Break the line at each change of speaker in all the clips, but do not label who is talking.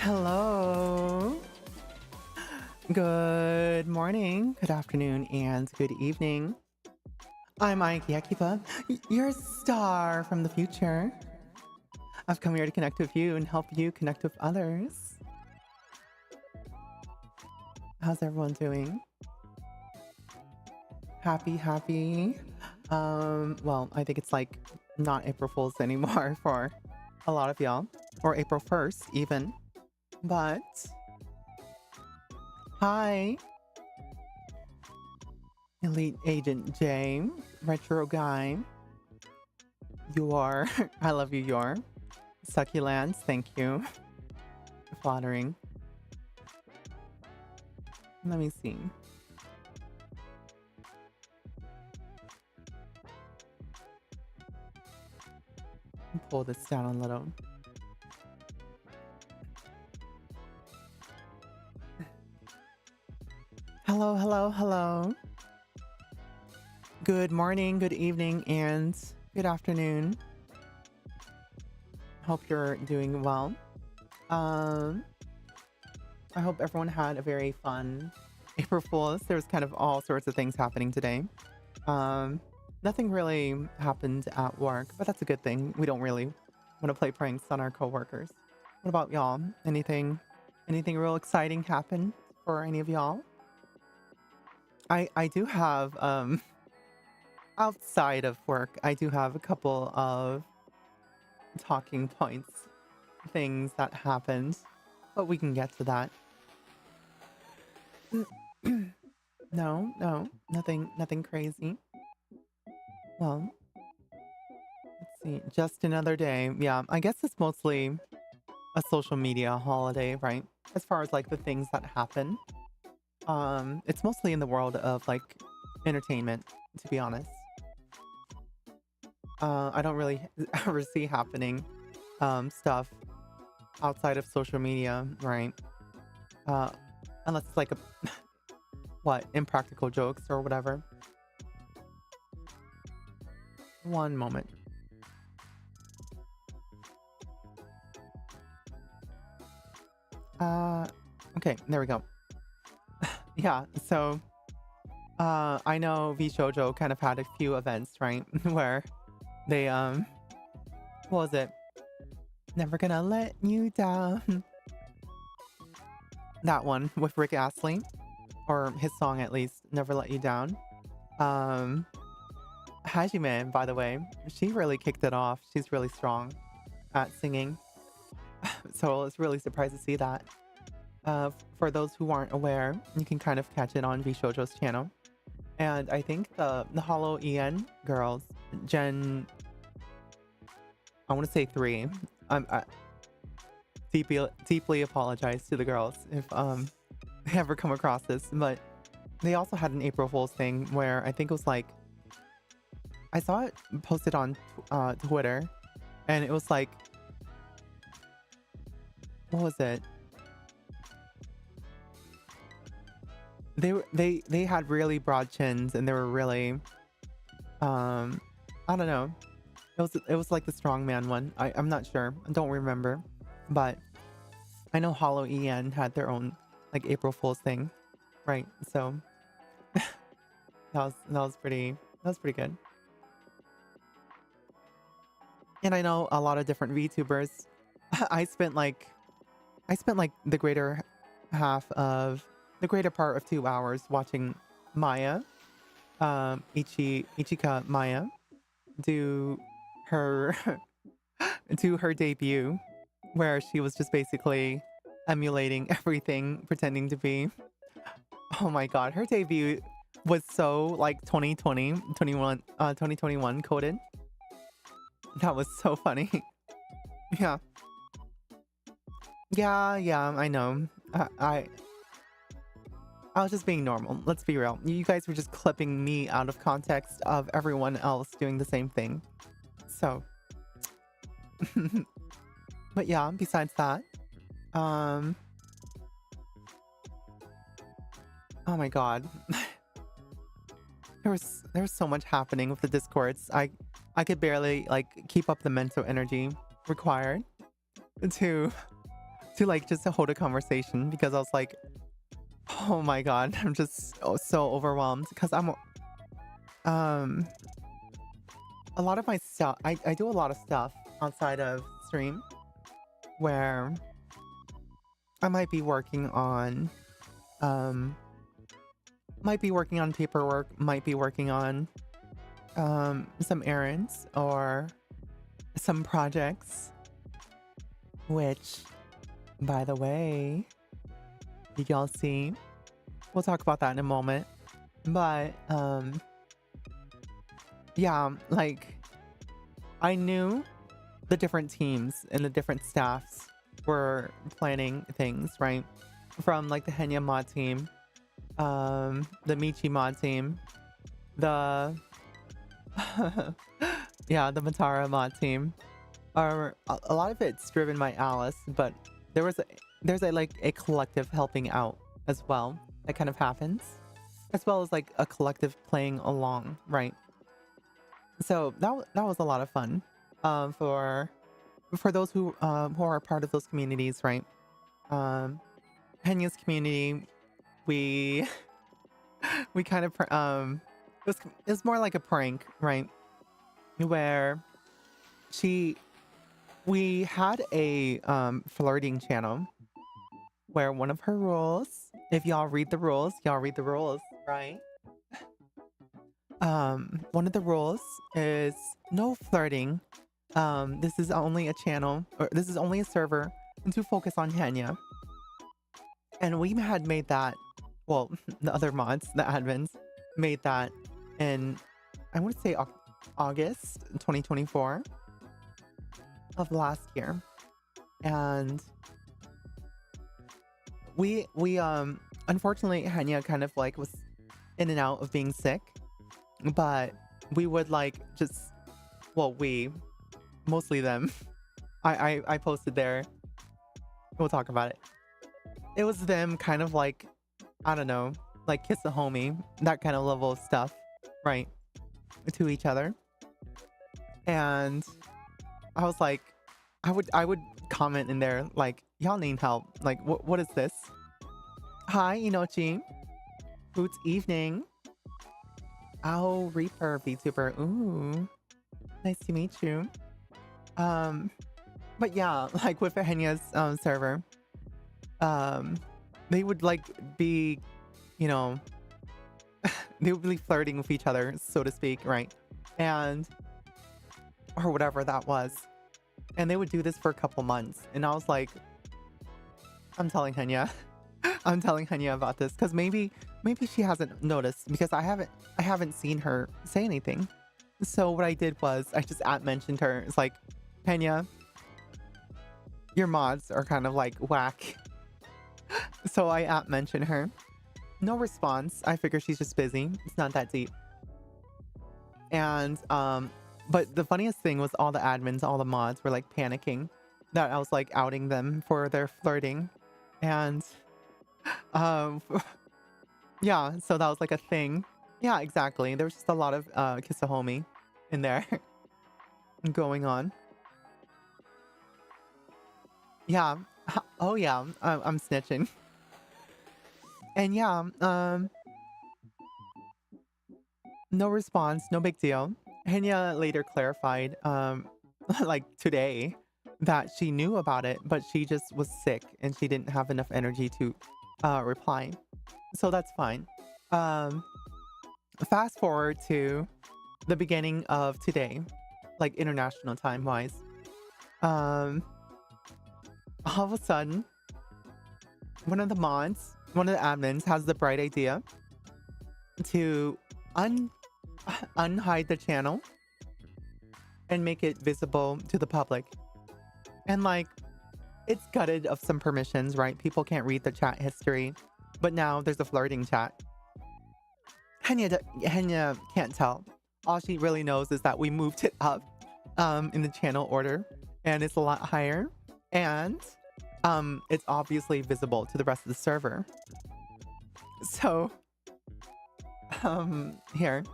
Hello. Good morning, good afternoon, and good evening. I'm Aiki Akiba, your star from the future. I've come here to connect with you and help you connect with others. How's everyone doing? Happy. Well, I think it's like not April Fool's anymore for a lot of y'all, or April 1st even. But hi, Elite Agent J, Retro Guy. Your, I love you, your. Succulents, thank you. Flattering. Let me see. Pull this down a little. Hello. Good morning, good evening, and good afternoon. Hope you're doing well. I hope everyone had a very fun April Fool's. There was kind of all sorts of things happening today. Nothing really happened at work, but that's a good thing. We don't really want to play pranks on our coworkers. What about y'all? Anything real exciting happen for any of y'all? I do have outside of work, I do have a couple of talking points, things that happened, but we can get to that. No, nothing crazy. Well, let's see. Just another day. Yeah, I guess it's mostly a social media holiday, right? As far as like the things that happen. It's mostly in the world of like entertainment, to be honest. I don't really ever see happening stuff outside of social media, right? Uh, unless it's like a what, impractical jokes or whatever. One moment. Okay, there we go. Yeah, so I know V Shoujo kind of had a few events, right? Where they what was it? Never gonna let you down. That one with Rick Astley, or his song at least, Never Let You Down. Um Hajime, by the way, she really kicked it off. She's really strong at singing. So I was really surprised to see that. For those who aren't aware, you can kind of catch it on V Shoujo's channel. And I think the Hollow EN girls, Gen, I want to say 3. I deeply apologize to the girls if they ever come across this, but they also had an April Fool's thing where I think it was like I saw it posted on Twitter, and it was like, what was it? They had really broad chins, and they were really I don't know. It was like the strongman one. I'm not sure. I don't remember, but I know Hollow EN had their own like April Fool's thing, right? So that was pretty good. And I know a lot of different VTubers. I spent like the greater part of 2 hours watching Maya, Ichika Maya, do her do her debut, where she was just basically emulating everything, pretending to be. Oh my god, her debut was so like 2021 coded. That was so funny. Yeah. Yeah, I know. I was just being normal. Let's be real. You guys were just clipping me out of context of everyone else doing the same thing. So, but yeah, besides that, um, oh my god. There was so much happening with the discords. I could barely like keep up the mental energy required to to like just to hold a conversation because I was like, oh my god, I'm just so overwhelmed because um a lot of my stuff. I do a lot of stuff outside of stream where I um might be working on paperwork, might be working on some errands or some projects, which, by the way, did y'all see? We'll talk about that in a moment. But yeah, like I knew the different teams and the different staffs were planning things, right? From like the Henya mod team, the Michi mod team, the yeah, the Matara mod team. Are a lot of it's driven by Alice, but there's a like a collective helping out as well that kind of happens, as well as like a collective playing along, right? So that was a lot of fun, for those who are part of those communities, right? Henya's community, we we kind of it was more like a prank, right? Where she we had a flirting channel where one of her rules, if y'all read the rules, right? One of the rules is no flirting. This is only a channel, or this is only a server to focus on Henya. And we had made that, well, the other mods, the admins, made that in, I would say August 2024 of last year. And we unfortunately Henya kind of like was in and out of being sick, but we would like just, well, we, mostly them, I posted there, we'll talk about it. It was them kind of like, I don't know, like kiss a homie, that kind of level of stuff, right, to each other. And I was like, I would comment in there like, y'all need help, like what is this? Hi Inochi, Boots evening. Oh, Reaper VTuber, ooh, nice to meet you. But yeah, like with Henya's server, they would like be, you know, they would be flirting with each other, so to speak, right? And or whatever that was. And they would do this for a couple months. And I was like, I'm telling Henya. I'm telling Henya about this because maybe she hasn't noticed, because I haven't seen her say anything. So what I did was I just mentioned her. It's like, Henya, your mods are kind of like whack. So I mentioned her. No response. I figure she's just busy. It's not that deep. And but the funniest thing was all the admins, all the mods were like panicking that I was like outing them for their flirting. And yeah, so that was like a thing. Yeah, exactly. There was just a lot of kiss a homie in there going on. Yeah. Oh yeah, I'm snitching. And yeah, no response, no big deal. Henya later clarified, like today, that she knew about it, but she just was sick and she didn't have enough energy to reply. So that's fine. Fast forward to the beginning of today, like international time wise. All of a sudden, one of the admins has the bright idea to unhide the channel and make it visible to the public. And like, it's gutted of some permissions, right? People can't read the chat history, but now there's a flirting chat. Henya can't tell. All she really knows is that we moved it up in the channel order, and it's a lot higher, and it's obviously visible to the rest of the server. So here,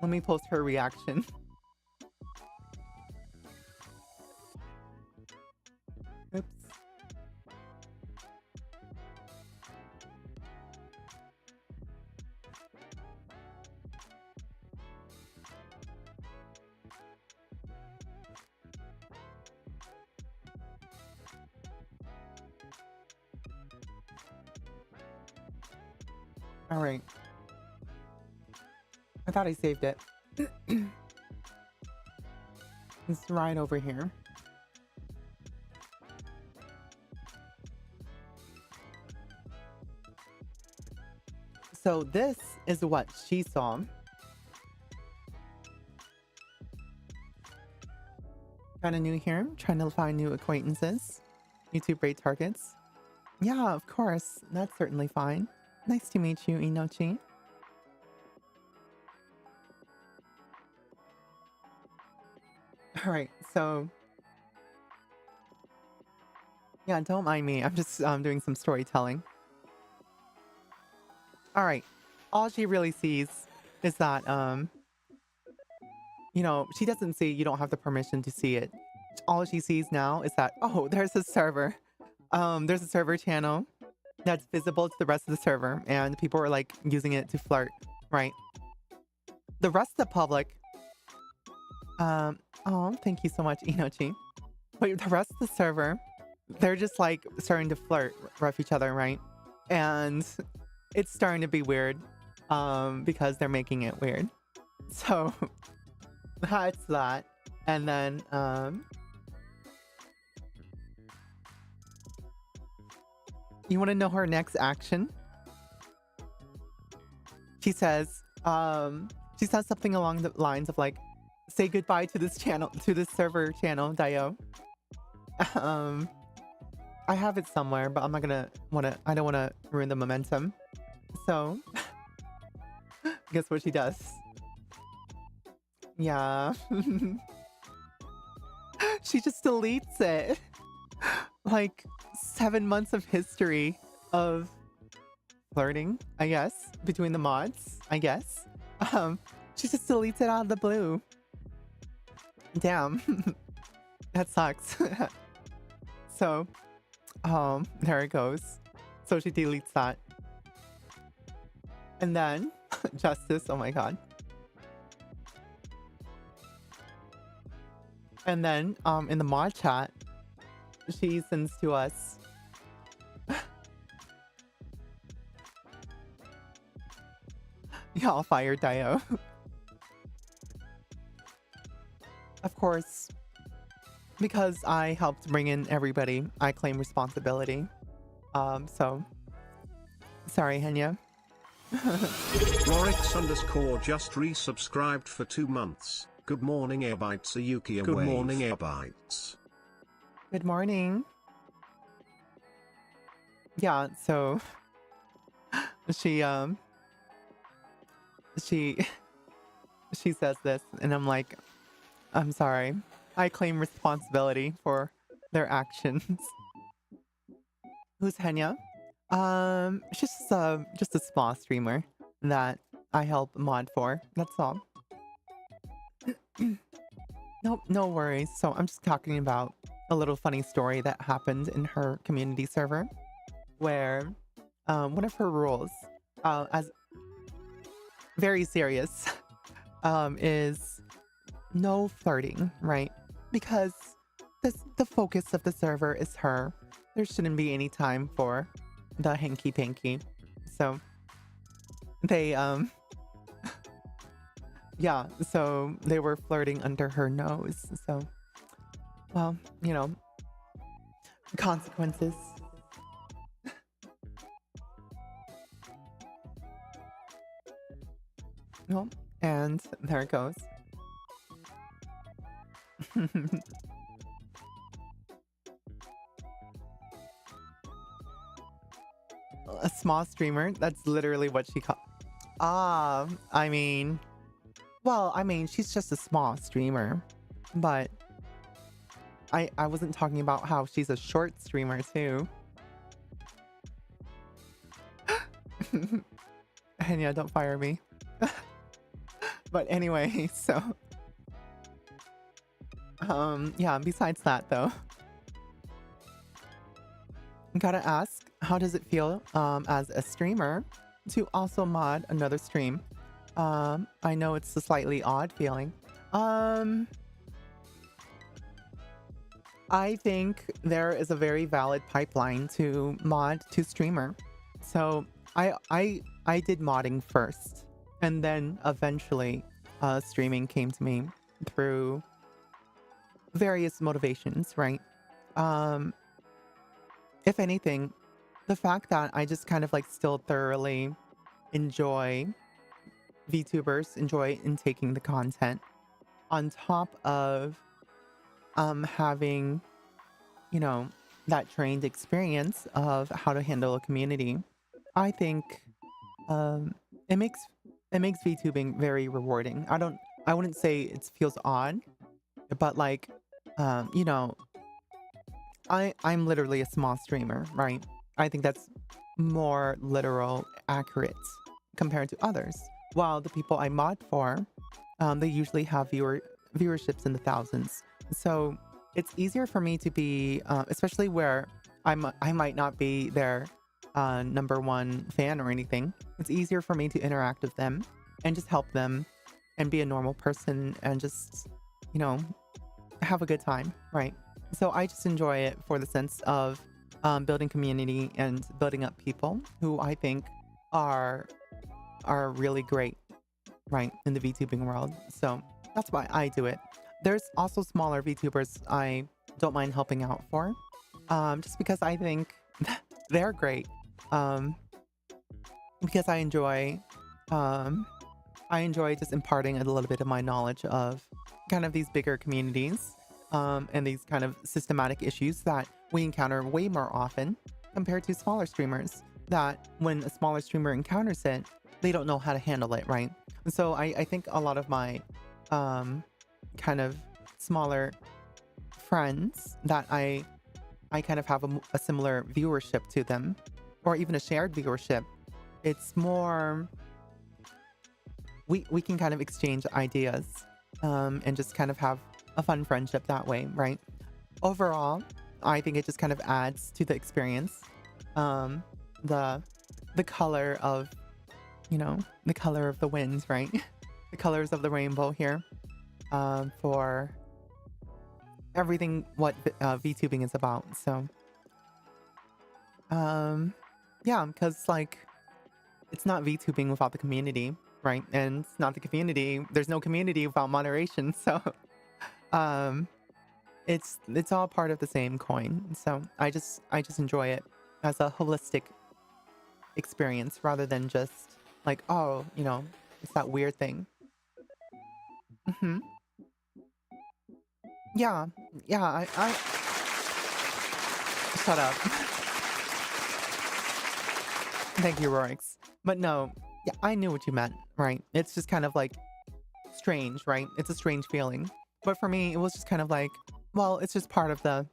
let me post her reaction. Oops. All right. I thought I saved it. It's right over here. So this is what she saw. Kind of new here, trying to find new acquaintances. YouTube rate targets. Yeah, of course. That's certainly fine. Nice to meet you, Inochi. All right, so yeah, don't mind me. I'm just doing some storytelling. All right, all she really sees is that you know, she doesn't see you don't have the permission to see it. All she sees now is that, oh, there's a server. There's a server channel that's visible to the rest of the server, and people are like using it to flirt, right? The rest of the public, oh, thank you so much, Inochi. But the rest of the server, they're just like starting to flirt with each other, right? And it's starting to be weird, because they're making it weird. So that's that. And then, you want to know her next action? She says something along the lines of like, say goodbye to this channel, to this server channel, Dio. I have it somewhere, but I'm not gonna I don't wanna ruin the momentum. So, guess what she does? Yeah. She just deletes it. Like 7 months of history of flirting, I guess, between the mods, I guess. She just deletes it out of the blue. Damn. That sucks. So, there it goes. So she deletes that. And then, Justice, oh my god. And then, in the mod chat, she sends to us. Y'all fired Dio. Of course, because I helped bring in everybody, I claim responsibility. So, sorry, Henya.
Lorix _ just resubscribed for 2 months. Good morning, Airbytes. Ayuki. Good morning, Airbytes.
Good morning. Yeah, so she says this, and I'm like, I'm sorry. I claim responsibility for their actions. Who's Henya? She's just a small streamer that I help mod for. That's all. Nope, no worries. So I'm just talking about a little funny story that happened in her community server, where one of her rules, as very serious, is no flirting, right? Because the focus of the server is her. There shouldn't be any time for the hanky-panky. So they yeah, so they were flirting under her nose. So, well, you know, consequences. Well, and there it goes. A small streamer? That's literally what she called. I mean, well, I mean, she's just a small streamer, but I wasn't talking about how she's a short streamer too. And yeah, don't fire me. But anyway, so yeah, besides that though, gotta ask, how does it feel as a streamer to also mod another stream? I know it's a slightly odd feeling. I think there is a very valid pipeline to mod to streamer. So I did modding first, and then eventually streaming came to me through various motivations, right? Um, if anything, the fact that I just kind of like still thoroughly enjoy VTubers, enjoy in taking the content on top of having, you know, that trained experience of how to handle a community. I think um it makes VTubing very rewarding. I wouldn't say it feels odd, but like you know, I'm literally a small streamer, right? I think that's more literal accurate compared to others. While the people I mod for, they usually have viewerships in the thousands. So it's easier for me to be, especially where I might not be their number one fan or anything. It's easier for me to interact with them and just help them and be a normal person and just, you know, have a good time, right? So I just enjoy it for the sense of building community and building up people who I think are really great, right, in the VTubing world. So that's why I do it. There's also smaller VTubers I don't mind helping out for, just because I think they're great. Um, because I enjoy just imparting a little bit of my knowledge of kind of these bigger communities, and these kind of systematic issues that we encounter way more often compared to smaller streamers. That when a smaller streamer encounters it, they don't know how to handle it, right? And so I think a lot of my kind of smaller friends that I kind of have a similar viewership to them, or even a shared viewership, it's more we can kind of exchange ideas and just kind of have a fun friendship that way, right? Overall, I think it just kind of adds to the experience. Um, the color of, you know, the color of the winds, right? The colors of the rainbow here, for everything what VTubing is about. So, yeah, because like it's not VTubing without the community, right? And it's not the community. There's no community without moderation. So, um, it's all part of the same coin. So I just enjoy it as a holistic experience rather than just like, oh, you know, it's that weird thing. Hmm. Yeah, yeah. I shut up. Thank you, Rorix. But no, yeah, I knew what you meant, right? It's just kind of like strange, right? It's a strange feeling. But for me, it was just kind of like, well, it's just part of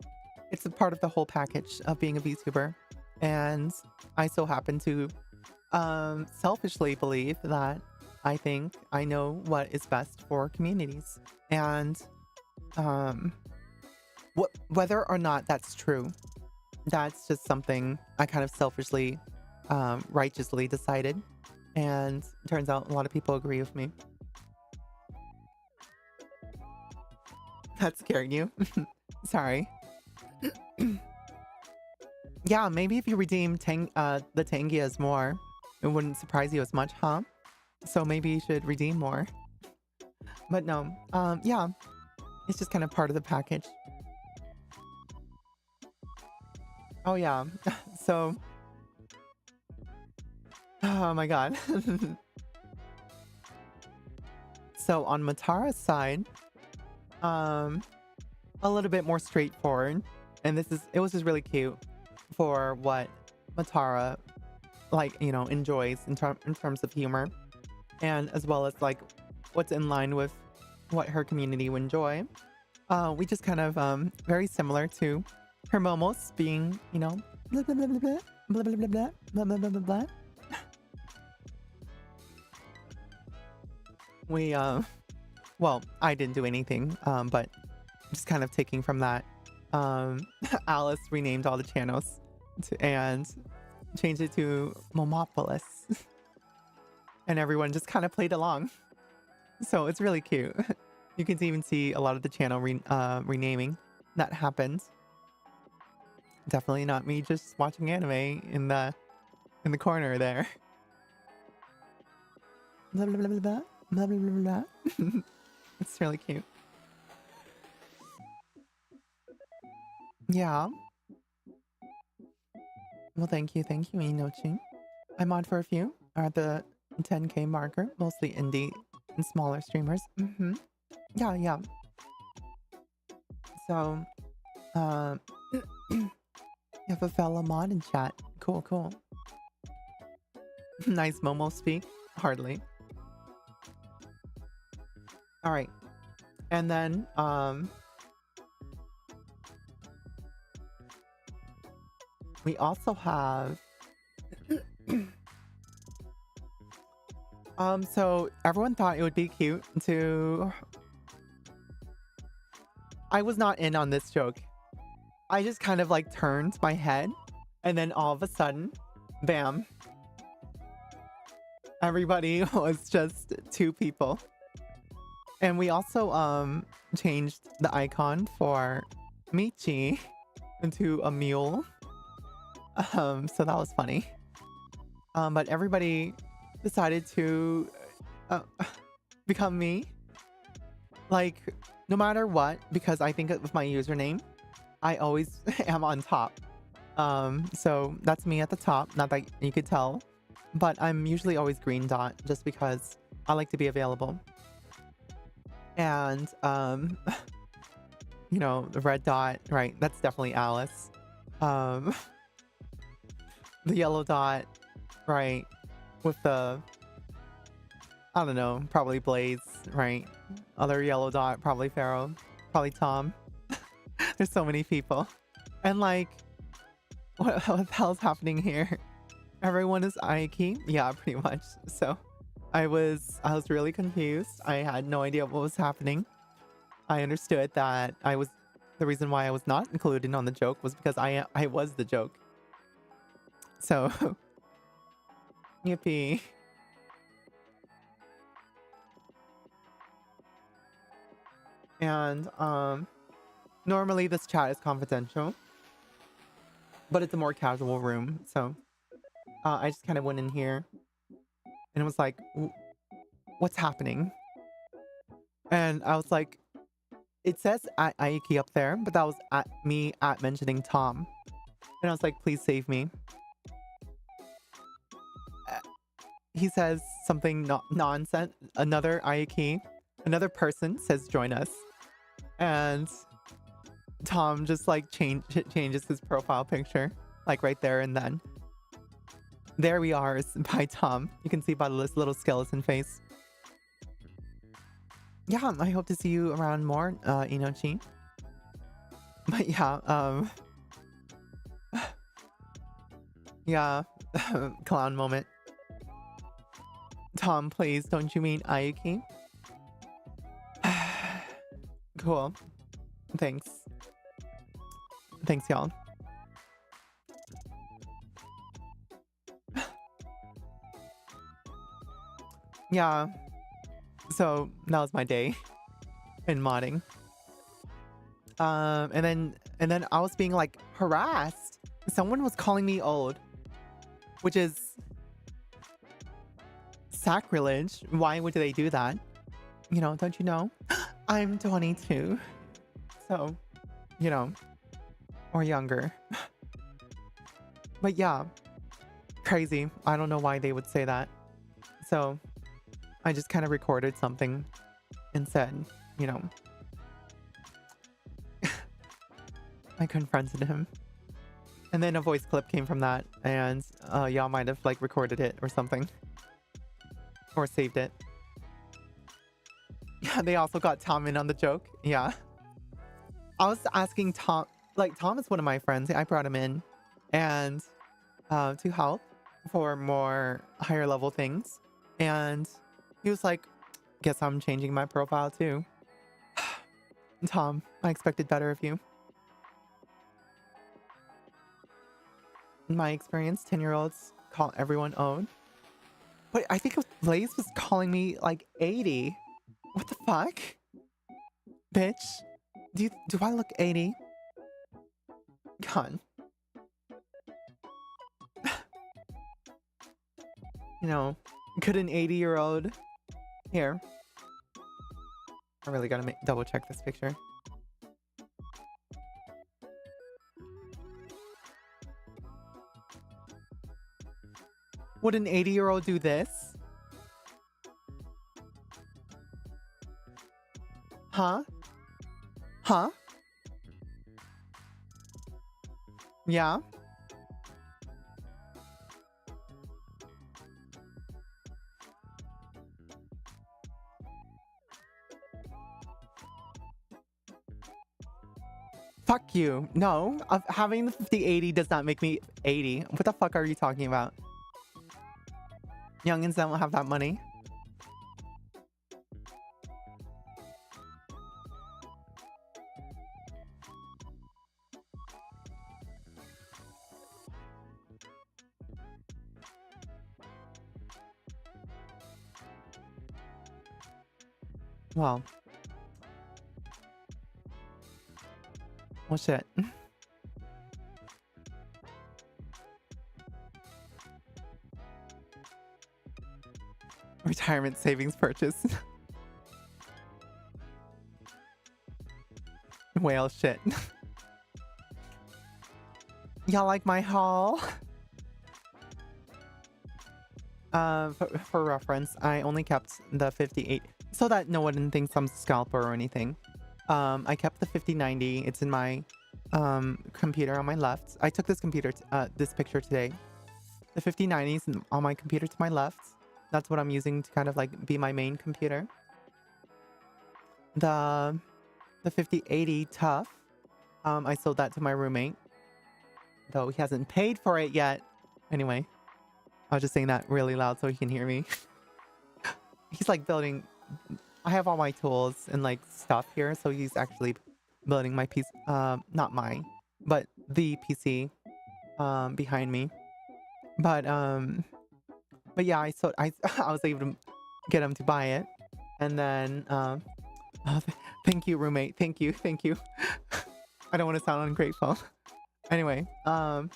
it's a part of the whole package of being a VTuber. And I so happen to selfishly believe that I think I know what is best for communities. And um, whether or not that's true, that's just something I kind of selfishly, righteously decided. And turns out a lot of people agree with me. That scared you? Sorry. Yeah, maybe if you redeem the Tangias more, it wouldn't surprise you as much, huh? So maybe you should redeem more. But no, yeah, it's just kind of part of the package. Oh yeah, so, oh my god. So on Matara's side, um, a little bit more straightforward, and it was just really cute for what Matara, like, you know, enjoys in terms of humor, and as well as like what's in line with what her community would enjoy. We just kind of very similar to her momos being, you know, blah blah blah blah blah blah blah blah blah blah blah blah blah. We well, I didn't do anything, but just kind of taking from that. Alice renamed all the channels and changed it to Momopolis. And everyone just kind of played along. So it's really cute. You can even see a lot of the channel renaming that happened. Definitely not me just watching anime in the in the corner there. Blah, blah, blah, blah, blah. Blah, blah, blah, blah. It's really cute. Yeah. Well, thank you, Inochi. I'm on for a few. Are at the 10K marker, mostly indie and smaller streamers. Yeah, yeah. So, um, you have a fellow mod in chat. Cool, cool. Nice Momo speak. Hardly. All right. And then, we also have so everyone thought it would be cute to I was not in on this joke. I just kind of like turned my head and then all of a sudden, bam. Everybody was just two people. And we also changed the icon for Michi into a mule. So that was funny. But everybody decided to become me. Like, no matter what, because I think with my username, I always am on top. So that's me at the top, not that you could tell. But I'm usually always green dot, just because I like to be available. And, you know, the red dot, right, that's definitely Alice. The yellow dot, right, with the, I don't know, probably Blaze, right? Other yellow dot, probably Pharaoh, probably Tom. There's so many people. And like, what the hell's happening here? Everyone is Aiki? Yeah, pretty much. So I was really confused. I had no idea what was happening. I understood that the reason why I was not included on the joke was because I was the joke. So yippee. And normally this chat is confidential, but it's a more casual room. So I just kind of went in here and it was like, what's happening? And I was like, it says at Aiki up there, but that was at me at mentioning Tom. And I was like, please save me. He says something nonsense. Another Aiki, another person says join us. And Tom just like changes his profile picture, like right there and then. There we are by Tom. You can see by this little skeleton face. Yeah, I hope to see you around more, Inochi. But yeah, yeah, clown moment. Tom, please, don't you mean Ayuki? Cool. Thanks. Thanks, y'all. Yeah. So that was my day in modding. And then I was being like harassed. Someone was calling me old, which is sacrilege. Why would they do that? You know, don't you know? I'm 22. So, you know, or younger. But yeah, crazy. I don't know why they would say that. So I just kind of recorded something and said, you know, I confronted him. And then a voice clip came from that, and y'all might have like recorded it or something. Or saved it. Yeah, they also got Tom in on the joke. Yeah. I was asking Tom, like Tom is one of my friends. I brought him in and to help for more higher level things. And he was like, guess I'm changing my profile too. Tom, I expected better of you. In my experience, 10-year-olds call everyone own. But I think Blaze was calling me like 80. What the fuck? Bitch. Do I look 80? God. You know, could an 80-year-old here? I really gotta double check this picture. Would an 80-year-old do this? Huh? Huh? Yeah? Fuck you. No, having the 50/80 does not make me 80. What the fuck are you talking about? Youngins don't have that money. Well, shit. Retirement savings purchase. Whale shit. Y'all like my haul? For reference, I only kept the 58 so that no one thinks I'm a scalper or anything. I kept the 5090. It's in my computer on my left. I took this this picture today. The 5090 is on my computer to my left. That's what I'm using to kind of like be my main computer. The 5080 tough. I sold that to my roommate, though he hasn't paid for it yet. Anyway, I was just saying that really loud so he can hear me. He's like building. I have all my tools and like stuff here, so he's actually building my piece. Not mine, but the PC behind me. But yeah, I I was able to get him to buy it, and then thank you, roommate. Thank you. I don't want to sound ungrateful. Anyway, and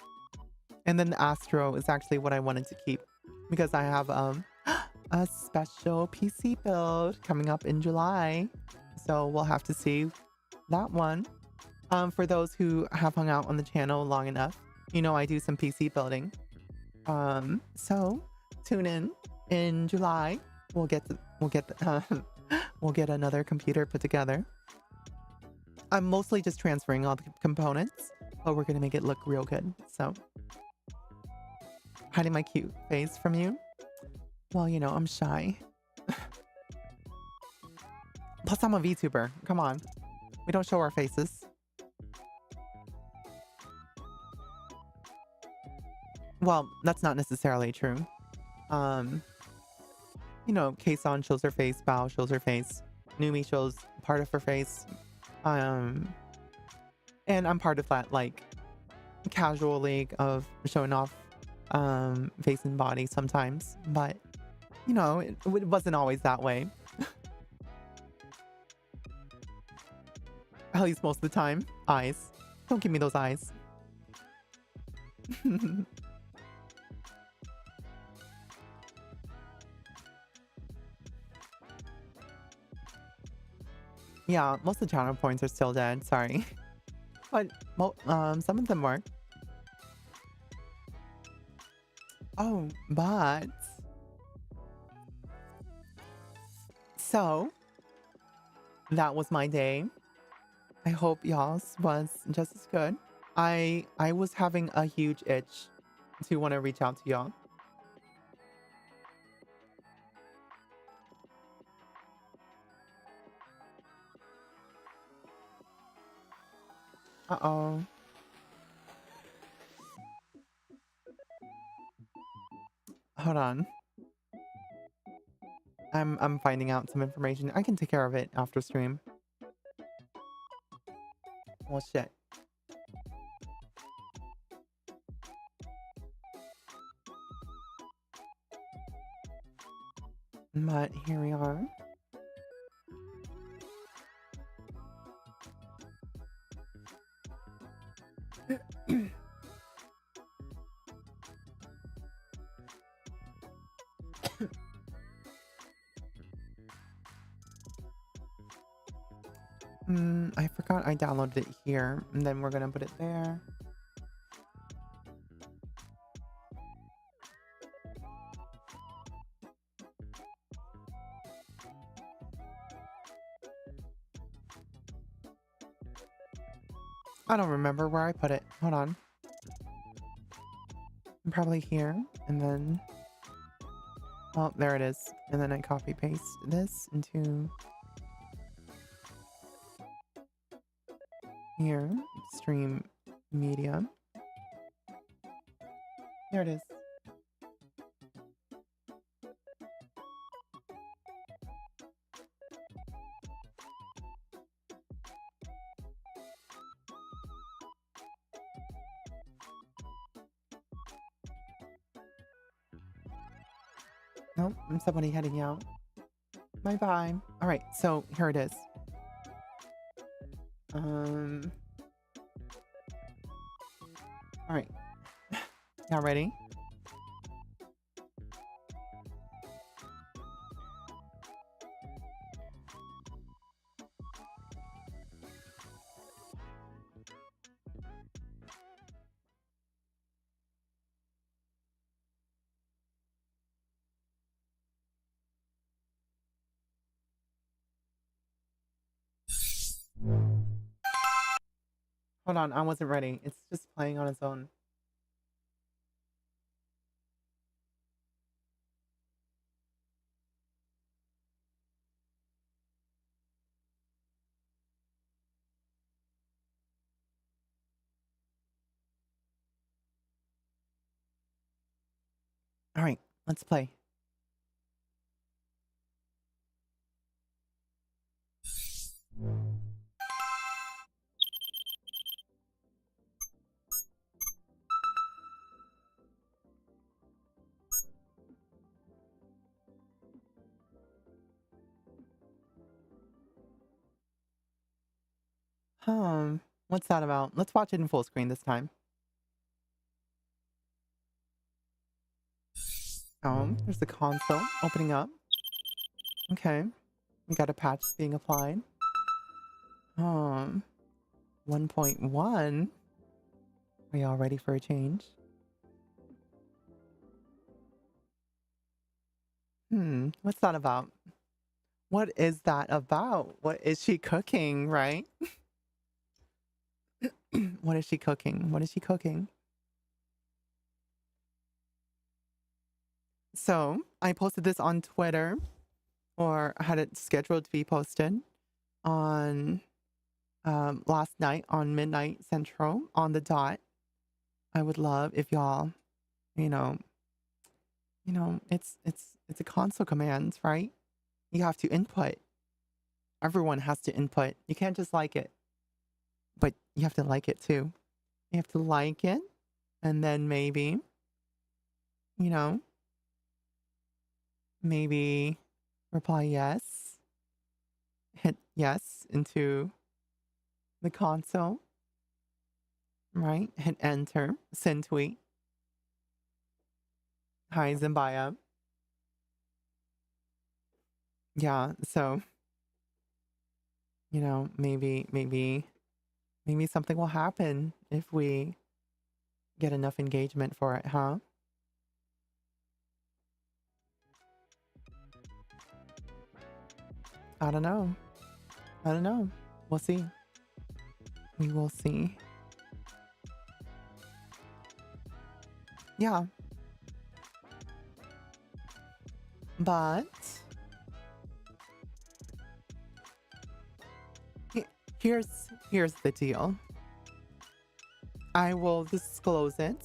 then the Astro is actually what I wanted to keep because I have a special PC build coming up in July, so we'll have to see that one. For those who have hung out on the channel long enough, you know I do some PC building. So tune in July. We'll get we'll get another computer put together. I'm mostly just transferring all the components, but we're gonna make it look real good. So hiding my cute face from you. Well, you know, I'm shy. Plus, I'm a VTuber. Come on. We don't show our faces. Well, that's not necessarily true. You know, Kason shows her face, Bao shows her face, Numi shows part of her face. And I'm part of that, like, casual league of showing off face and body sometimes. But, you know, it wasn't always that way. At least most of the time. Eyes. Don't give me those eyes. Yeah, most of the channel points are still dead. Sorry. But some of them were. Oh, but... So, that was my day. I hope y'all's was just as good. I was having a huge itch to want to reach out to y'all. Uh-oh. Hold on. I'm finding out some information. I can take care of it after stream. Well, shit. But here we are. forgot I downloaded it here, and then we're gonna put it there. I don't remember where I put it. Hold on. Probably here, and then... Oh, there it is. And then I copy paste this into... here. Stream media. There it is. Nope, I'm somebody heading out. Bye-bye. All right, so here it is. All right. Y'all ready? Hold on, I wasn't ready. It's just playing on its own. All right, let's play. What's that about? Let's watch it in full screen this time. There's the console opening up. Okay. We got a patch being applied. 1.1. Are y'all ready for a change? What's that about? What is that about? What is she cooking, right? What is she cooking? What is she cooking? So I posted this on Twitter, or I had it scheduled to be posted on last night on midnight central on the dot. I would love if y'all, you know, it's a console command, right? You have to input. Everyone has to input. You can't just like it, but you have to like it too. You have to like it, and then maybe, maybe reply yes, hit yes into the console, right? Hit enter, send tweet. Hi, Zimbaya. Yeah, so, maybe something will happen if we get enough engagement for it, huh? I don't know. We'll see. We will see. Yeah. But here's the deal. I will disclose it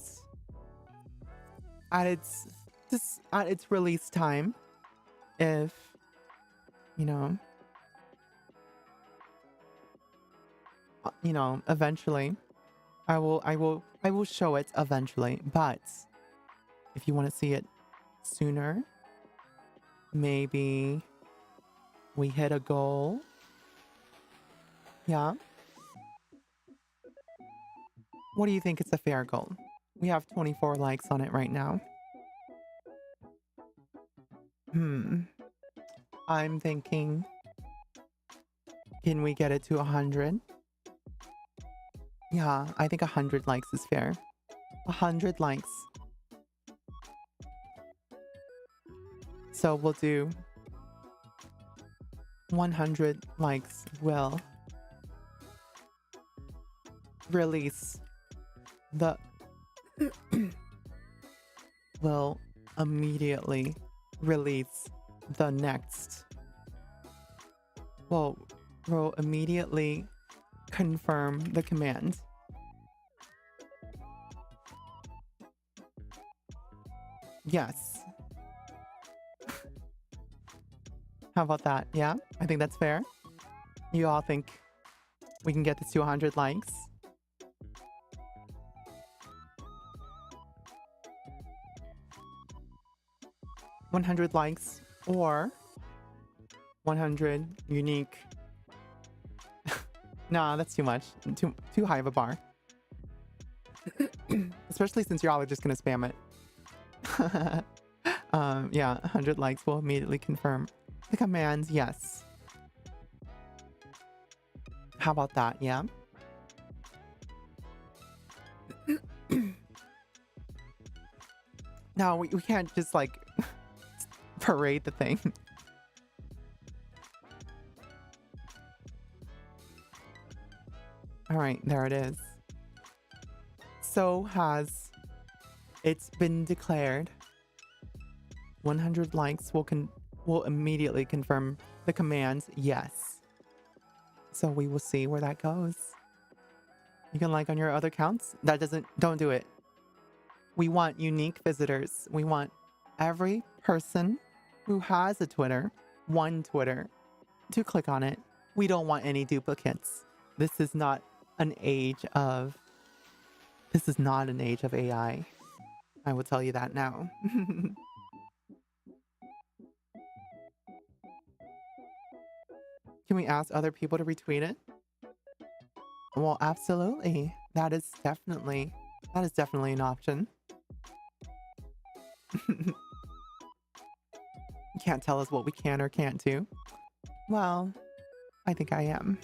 at its release time, if eventually I will show it eventually. But if you want to see it sooner, maybe we hit a goal. Yeah. What do you think is a fair goal? We have 24 likes on it right now. I'm thinking, can we get it to 100? Yeah, I think 100 likes is fair. 100 likes. So we'll do 100 likes will release the will immediately release the next. Well, will immediately confirm the command. Yes. How about that? Yeah, I think that's fair. You all think we can get this to 100 likes? $100 likes or 100 unique. Nah, that's too much. Too high of a bar. Especially since y'all are just gonna spam it. Yeah, 100 likes will immediately confirm the command. Yes. How about that? Yeah. No, we can't just like parade the thing. All right, there it is. So has it's been declared. 100 likes will immediately confirm the command yes. So we will see where that goes. You can like on your other accounts. Don't do it. We want unique visitors. We want every person who has a Twitter, one Twitter, to click on it. We don't want any duplicates. This is not an age of AI. I will tell you that now. Can we ask other people to retweet it? Well, absolutely. That is definitely an option. You can't tell us what we can or can't do. Well, I think I am.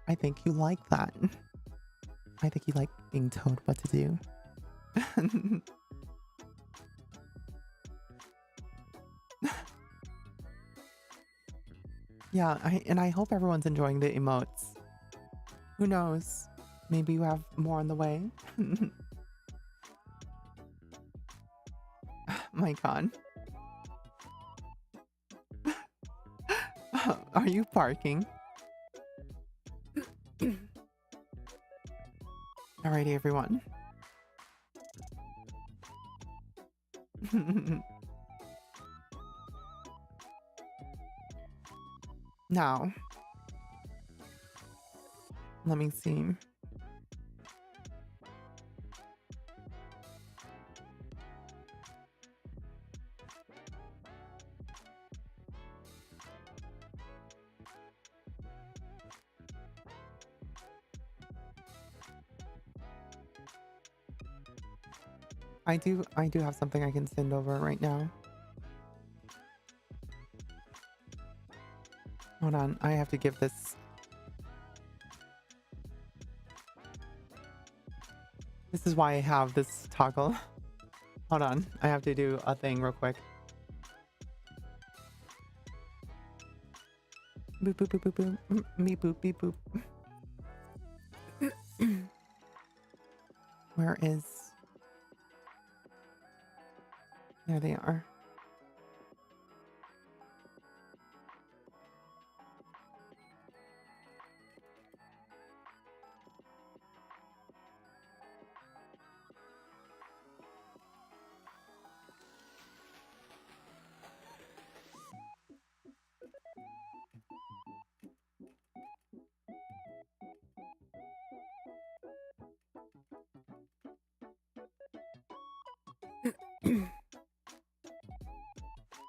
I think you like that. I think you like being told what to do. Yeah, I hope everyone's enjoying the emotes. Who knows? Maybe you have more on the way. My God. Are you parking? Alrighty, everyone. Now, let me see. I do have something I can send over right now. Hold on, I have to give this. This is why I have this toggle. Hold on, I have to do a thing real quick. Boop boop boop boop boop. Beep boop beep boop. Where is? There they are.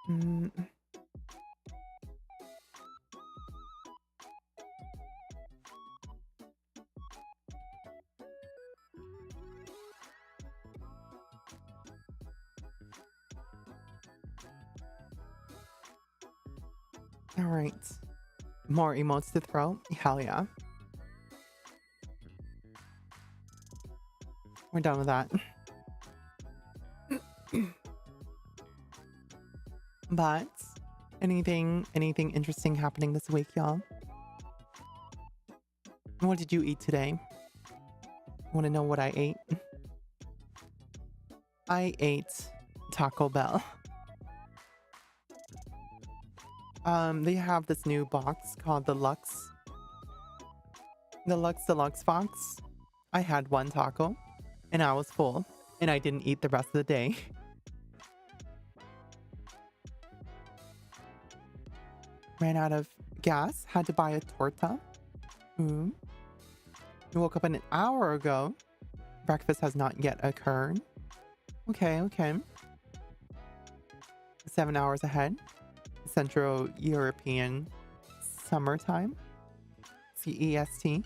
Mm. All right. More emotes to throw? Hell yeah. We're done with that. But anything interesting happening this week, y'all? What did you eat today? Want to know what I ate? I ate Taco Bell. They have this new box called the Lux Deluxe box. I had one taco and I was full and I didn't eat the rest of the day. Ran out of gas, had to buy a torta. I woke up an hour ago. Breakfast has not yet occurred. Okay. 7 hours ahead. Central European summertime. CEST.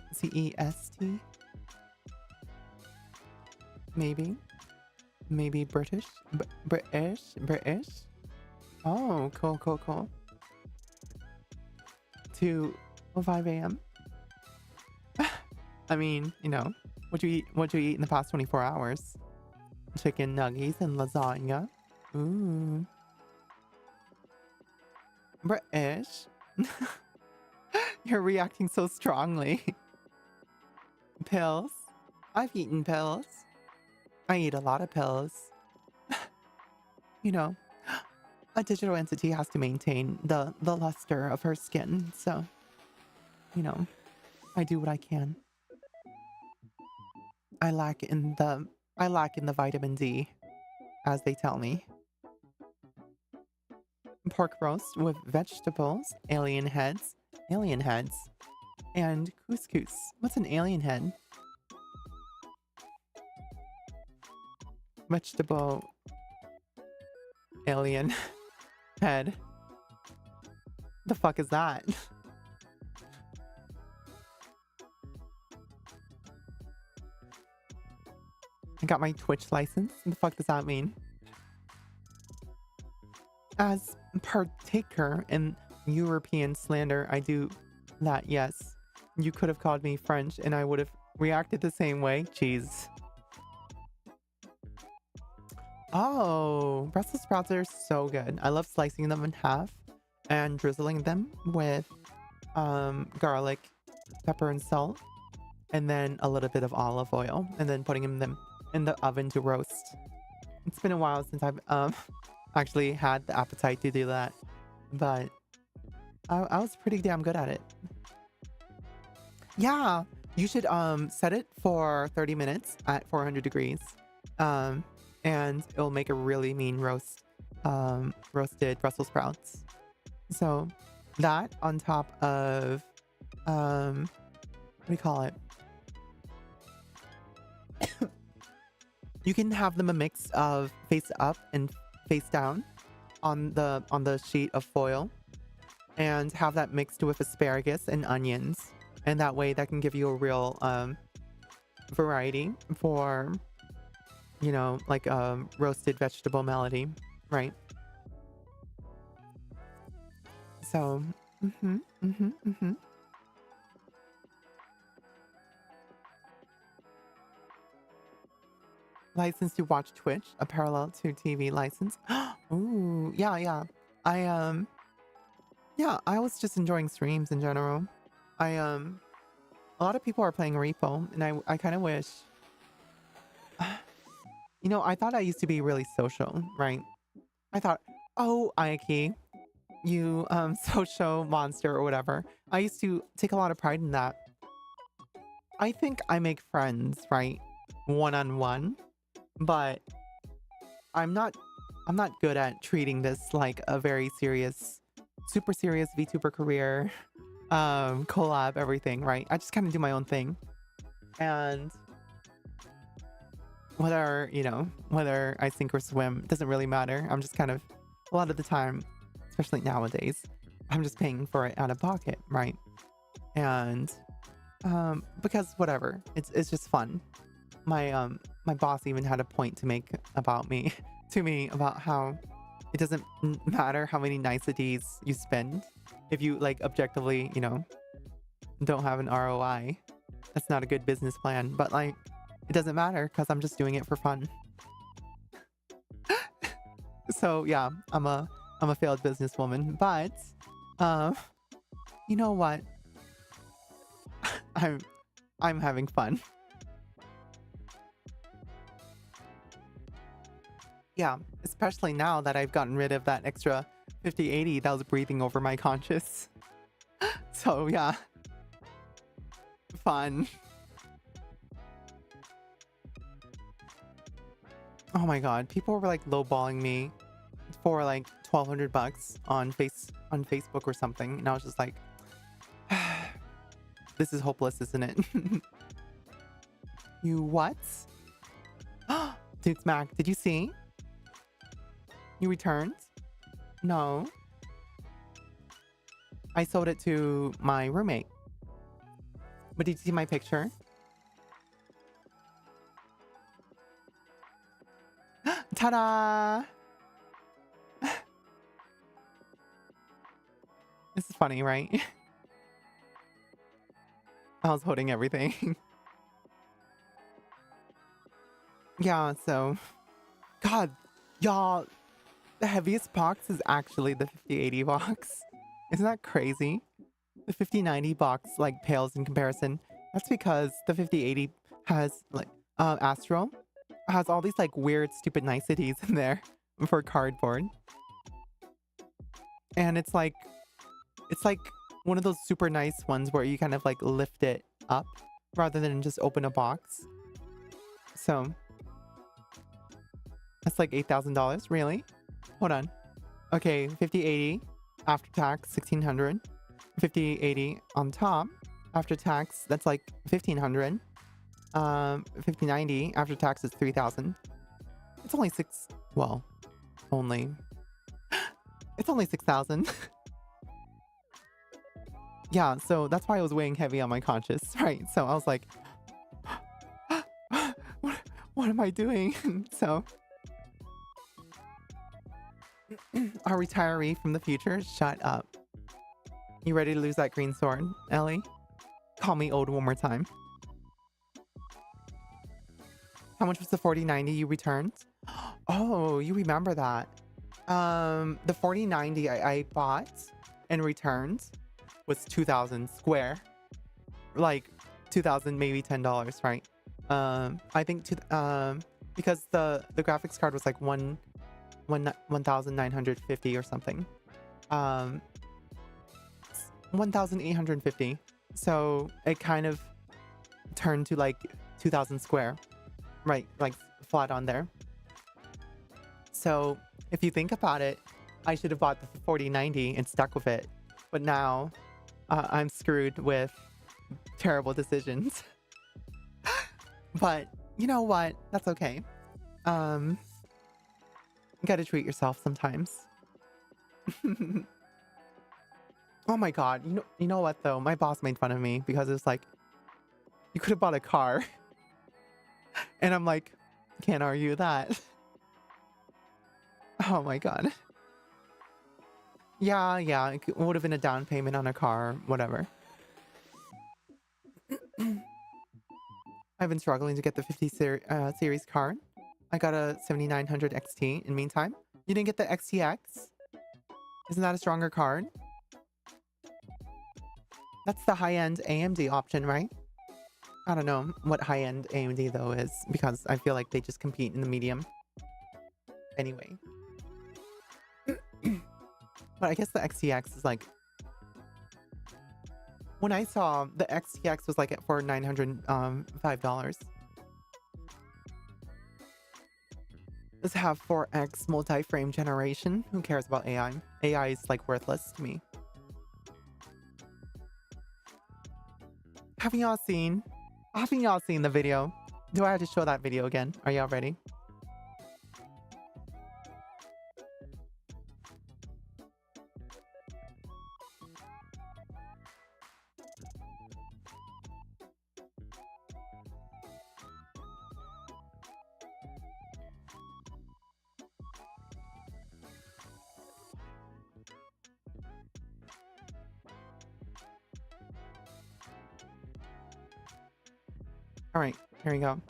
Maybe British. British. Oh, cool. 2:05 a.m. I mean, you know, what you eat in the past 24 hours? Chicken nuggets and lasagna. Ooh. British. You're reacting so strongly. Pills. I've eaten pills. I eat a lot of pills. You know, a digital entity has to maintain the luster of her skin. So, you know, I do what I can. I lack in the vitamin D, as they tell me. Pork roast with vegetables, alien heads, and couscous. What's an alien head? Vegetable alien head. The fuck is that? I got my Twitch license. What the fuck does that mean? As partaker in European slander, I do that, yes. You could have called me French and I would have reacted the same way. Jeez. Oh, Brussels sprouts are so good. I love slicing them in half and drizzling them with garlic, pepper, and salt, and then a little bit of olive oil, and then putting them in the oven to roast. It's been a while since I've actually had the appetite to do that, but I was pretty damn good at it. Yeah, you should set it for 30 minutes at 400 degrees. And it'll make a really mean roasted Brussels sprouts. So that on top of what do you call it? You can have them a mix of face up and face down on the sheet of foil, and have that mixed with asparagus and onions, and that way that can give you a real variety for, you know, like roasted vegetable melody, right? So, license to watch Twitch, a parallel to TV license. Ooh, yeah. I was just enjoying streams in general. A lot of people are playing Repo, and I kind of wish. You know, I thought I used to be really social, right? I thought, oh, Aiki, you social monster or whatever. I used to take a lot of pride in that. I think I make friends, right? One-on-one, but I'm not good at treating this like a very serious, super serious VTuber career, collab, everything, right? I just kind of do my own thing. And whether I sink or swim, doesn't really matter. I'm just kind of, a lot of the time, especially nowadays, I'm just paying for it out of pocket, right? And because whatever, it's just fun. My boss even had a point to make about me to me about how it doesn't matter how many niceties you spend if you, like, objectively, you know, don't have an ROI. That's not a good business plan. But like, it doesn't matter because I'm just doing it for fun. So yeah, I'm a failed businesswoman, but um, you know what? I'm I'm having fun. Yeah, especially now that I've gotten rid of that extra 5080 that was breathing over my conscious. So yeah, fun. Oh my god, people were like lowballing me for like 1,200 bucks on Facebook or something, and I was just like, this is hopeless, isn't it? You what? Dude Smack, did you see? You returned? No. I sold it to my roommate. But did you see my picture? Ta-da! This is funny, right? I was holding everything. Yeah, so... God, y'all, the heaviest box is actually the 5080 box. Isn't that crazy? The 5090 box, like, pales in comparison. That's because the 5080 has, like, Astro has all these, like, weird, stupid niceties in there for cardboard. And it's like one of those super nice ones where you kind of, like, lift it up rather than just open a box. So, that's like $8,000, really? Hold on. Okay, 5080 after tax, 1,600. 5080 on top after tax, that's like 1,500. 5090 after tax is 3,000. It's only only it's only 6,000. Yeah, so that's why I was weighing heavy on my conscience, right? So I was like, what am I doing? So our retiree from the future, shut up. You ready to lose that green sword, Ellie? Call me old one more time. How much was the 4090 you returned? Oh, you remember that. The 4090 I bought and returned was 2,000 square. Like 2,000, maybe $10, right? I think because the graphics card was like 1,950 or something. 1,850. So it kind of turned to like 2,000 square, right? Like flat on there. So if you think about it, I should have bought the 4090 and stuck with it. But now I'm screwed with terrible decisions. But you know what? That's okay. You gotta treat yourself sometimes. Oh my god. You know what though? My boss made fun of me because it was like, you could have bought a car. And I'm like, can't argue that. Oh my god. Yeah, it would have been a down payment on a car, whatever. I've been struggling to get the 50 series card. I got a 7900 XT in the meantime. You didn't get the XTX? Isn't that a stronger card? That's the high-end AMD option, right? I don't know what high-end AMD though is, because I feel like they just compete in the medium. Anyway. But I guess the XTX is like... When I saw the XTX was like for $905. Does have 4x multi-frame generation? Who cares about AI? AI is like worthless to me. Haven't y'all seen the video? Do I have to show that video again? Are y'all ready? All right, here we go.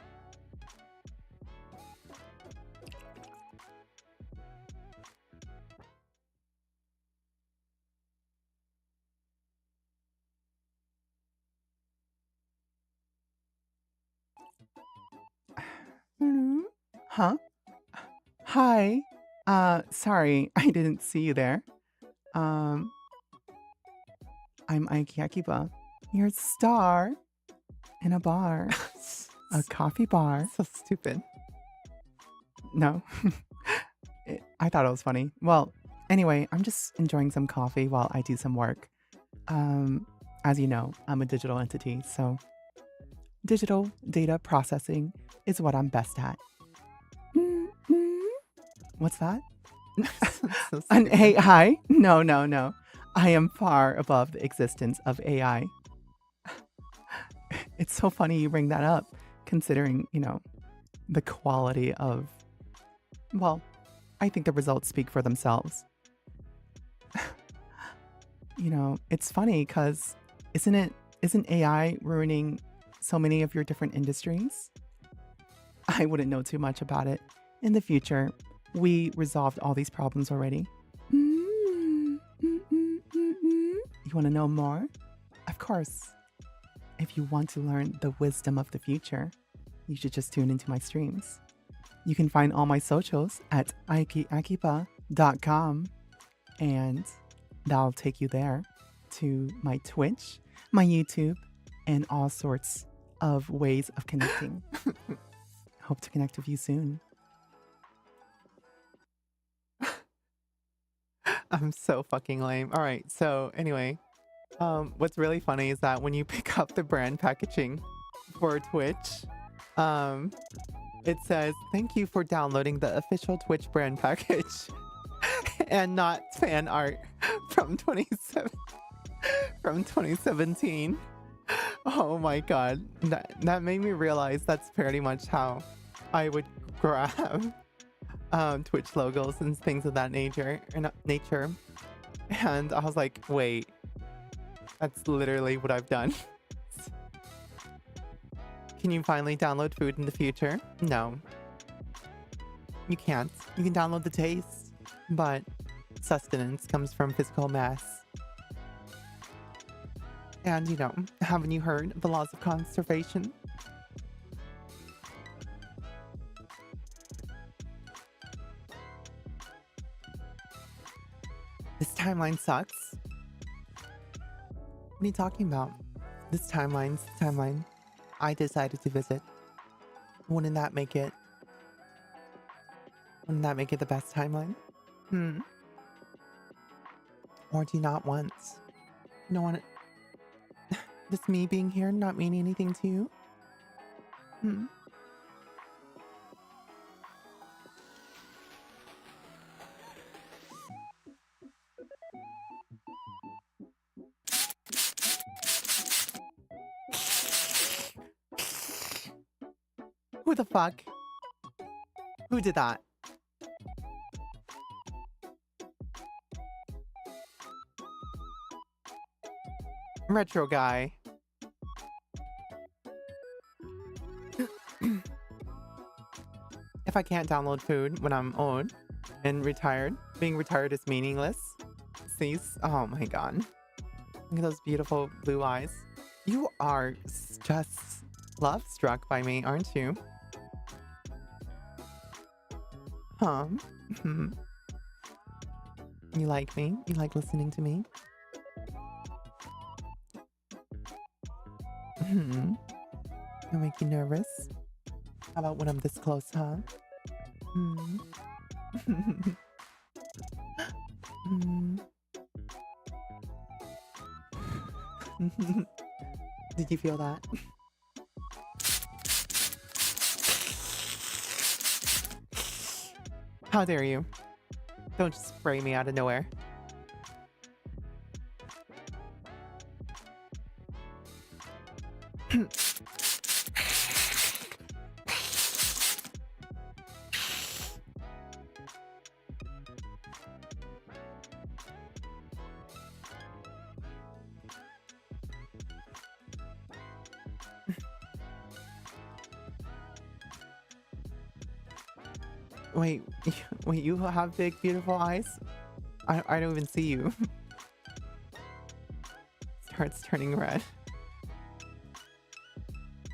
Huh? Hi. Sorry, I didn't see you there. Um, I'm Aiki Akiba, your star in a bar, a coffee bar. So stupid. No. I thought it was funny. Well, anyway, I'm just enjoying some coffee while I do some work. As you know, I'm a digital entity, so digital data processing is what I'm best at. What's that? An AI? No, no, no. I am far above the existence of AI. It's so funny you bring that up, considering, the quality of, well, I think the results speak for themselves. It's funny because isn't AI ruining so many of your different industries? I wouldn't know too much about it. In the future, we resolved all these problems already. You want to know more? Of course. If you want to learn the wisdom of the future, you should just tune into my streams. You can find all my socials at aikiakiba.com, and that'll take you there to my Twitch, my YouTube, and all sorts of ways of connecting. Hope to connect with you soon. I'm so fucking lame. All right, so anyway, what's really funny is that when you pick up the brand packaging for Twitch, it says, "Thank you for downloading the official Twitch brand package," and not fan art from 2017. Oh my god, that made me realize that's pretty much how I would grab Twitch logos and things of that nature. And I was like, wait, that's literally what I've done. Can you finally download food in the future? No. You can't. You can download the taste, but sustenance comes from physical mass. And, haven't you heard of the laws of conservation? This timeline sucks. What are you talking about? This timeline's the timeline I decided to visit. Wouldn't that make it the best timeline? Or do you not want? You don't want it? Just me being here not mean anything to you? Who the fuck? Who did that? Retro guy. If I can't download food when I'm old and retired, being retired is meaningless. Cease. Oh my god. Look at those beautiful blue eyes. You are just love struck by me, aren't you? Huh? You like me? You like listening to me? I make you nervous? How about when I'm this close, huh? Did you feel that? How dare you? Don't just spray me out of nowhere. Wait, you have big, beautiful eyes? I don't even see you. Starts turning red.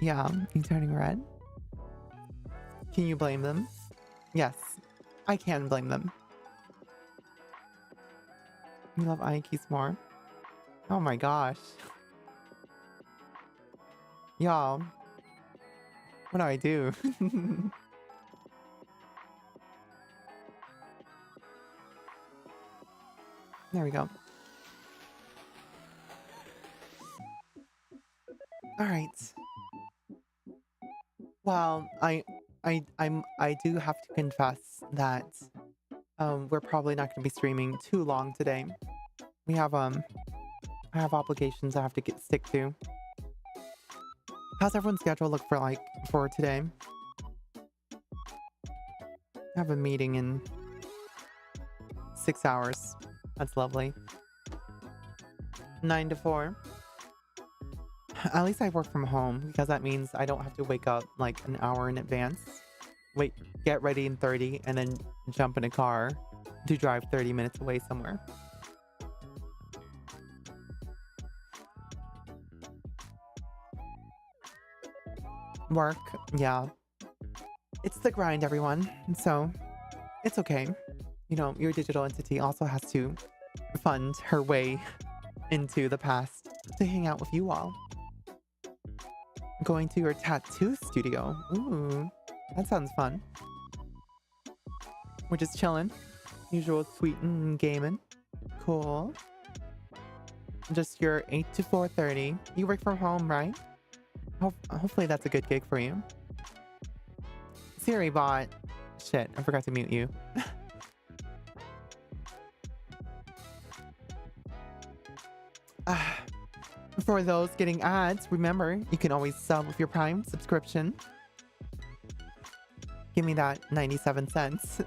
Yeah, you turning red? Can you blame them? Yes, I can blame them. You love Aikis more? Oh my gosh. Y'all, what do I do? There we go. All right. Well, I do have to confess that we're probably not going to be streaming too long today. We have I have obligations I have to stick to. How's everyone's schedule look for today? I have a meeting in 6 hours. That's lovely. 9 to 4. At least I work from home because that means I don't have to wake up like an hour in advance. Wait, get ready in 30 and then jump in a car to drive 30 minutes away somewhere. Work, yeah. It's the grind, everyone. So it's okay. You know, your digital entity also has to fund her way into the past to hang out with you all. Going to your tattoo studio. Ooh, that sounds fun. We're just chilling. Usual tweeting and gaming. Cool. Just your 8 to 4:30. You work from home, right? Hopefully that's a good gig for you. Siri bot. Shit, I forgot to mute you. For those getting ads, remember, you can always sub with your Prime subscription. Give me that 97 cents.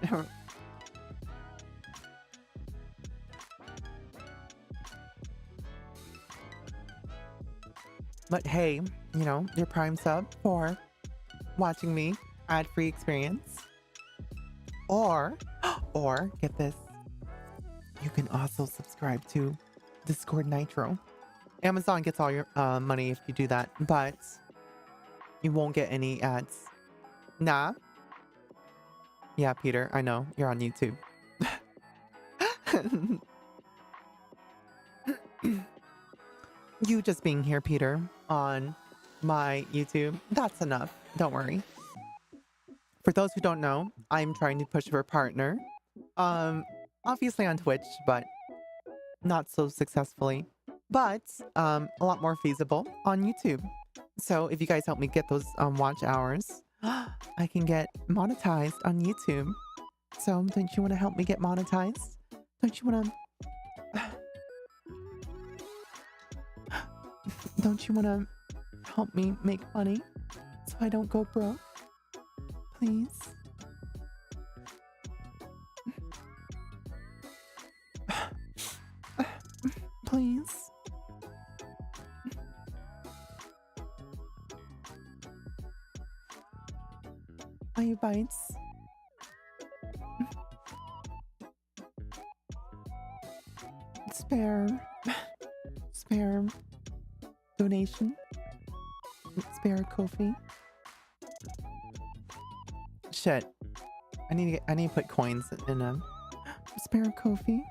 But hey, you know, your Prime sub for watching me, ad-free experience. Or get this, you can also subscribe to Discord Nitro. Amazon gets all your money if you do that, but you won't get any ads. Nah. Yeah, Peter, I know. You're on YouTube. You just being here, Peter, on my YouTube, that's enough. Don't worry. For those who don't know, I'm trying to push for a partner. Obviously on Twitch, but not so successfully. But a lot more feasible on YouTube. So if you guys help me get those watch hours, I can get monetized on YouTube. So don't you want to help me get monetized? Don't you want to... Don't you want to help me make money so I don't go broke? Please? Please? Are you bites? Spare donation? Spare Kofi? Shit. I need to put coins in a spare Kofi.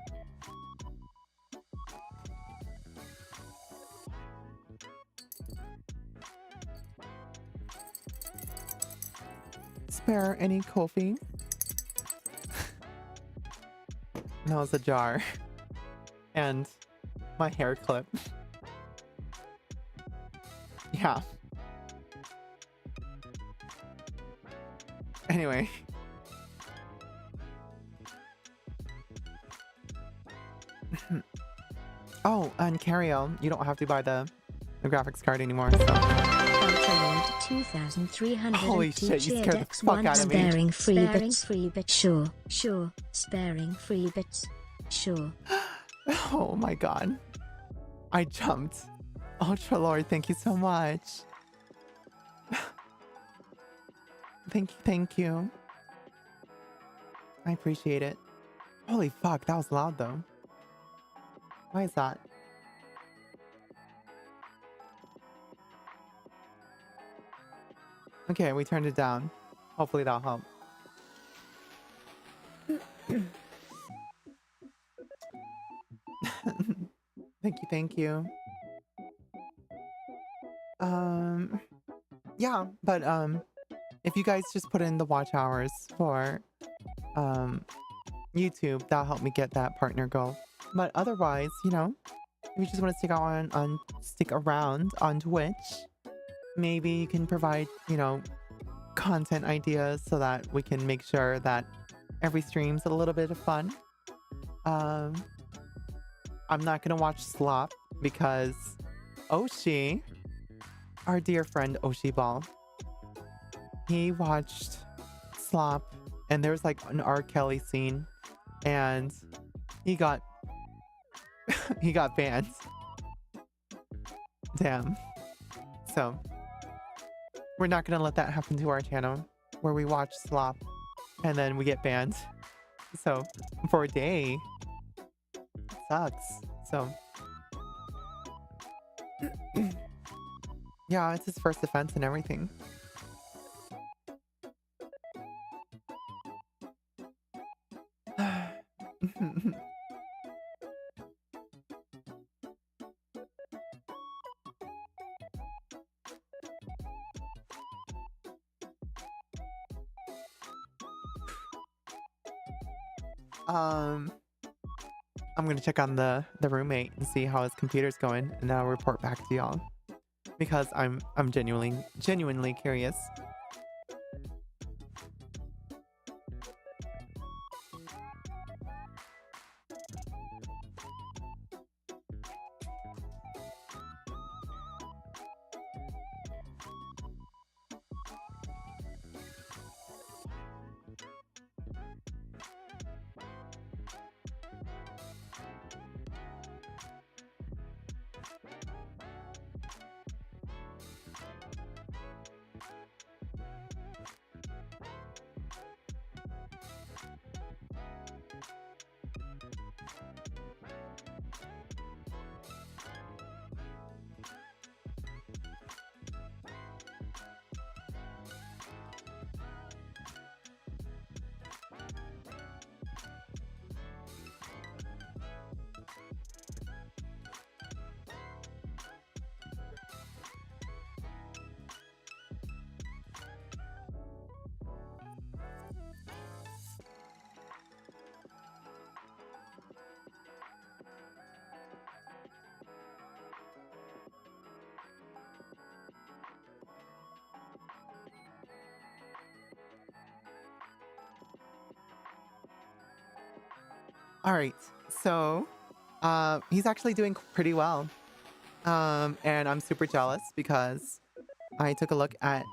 Spare any Kofi? That was a jar. And my hair clip. Yeah. Anyway. Oh, and Cario, you don't have to buy the graphics card anymore, so.
2,300.
Holy shit, you scared the fuck out of me.
Sparing free bits. Sure. Sparing free bits. Sure.
Oh my god. I jumped. Ultra Lord, thank you so much. Thank you. I appreciate it. Holy fuck, that was loud though. Why is that? Okay, we turned it down. Hopefully that'll help. Thank you, thank you. Yeah, but if you guys just put in the watch hours for YouTube, that'll help me get that partner goal. But otherwise, you know, if you just want to stick around on Twitch, maybe you can provide, you know, content ideas so that we can make sure that every stream's a little bit of fun. I'm not gonna watch Slop because Oshi, our dear friend Oshi Ball, he watched Slop and there was like an R. Kelly scene and he got he got banned. Damn. So we're not gonna let that happen to our channel where we watch Slop and then we get banned. So for a day, it sucks. So yeah, it's his first offense and everything. I'm gonna check on the roommate and see how his computer's going, and then I'll report back to y'all because I'm genuinely curious. All right, so he's actually doing pretty well, and I'm super jealous because I took a look at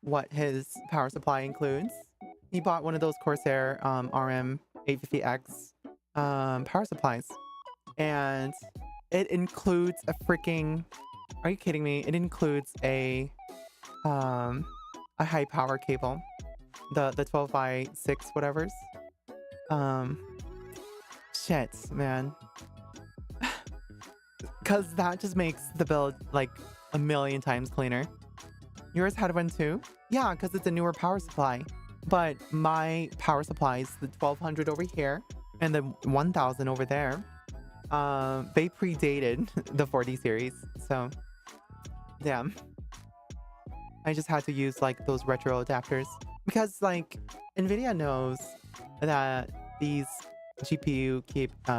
what his power supply includes. He bought one of those Corsair RM 850X power supplies, and it includes a freaking. Are you kidding me? It includes a high power cable, the 12 by 6 whatever's. Shit, man. Because that just makes the build like a million times cleaner. Yours had one too? Yeah, because it's a newer power supply. But my power supplies, the 1200 over here and the 1000 over there, they predated the 40 series. So, damn. I just had to use like those retro adapters. Because like, NVIDIA knows that these GPU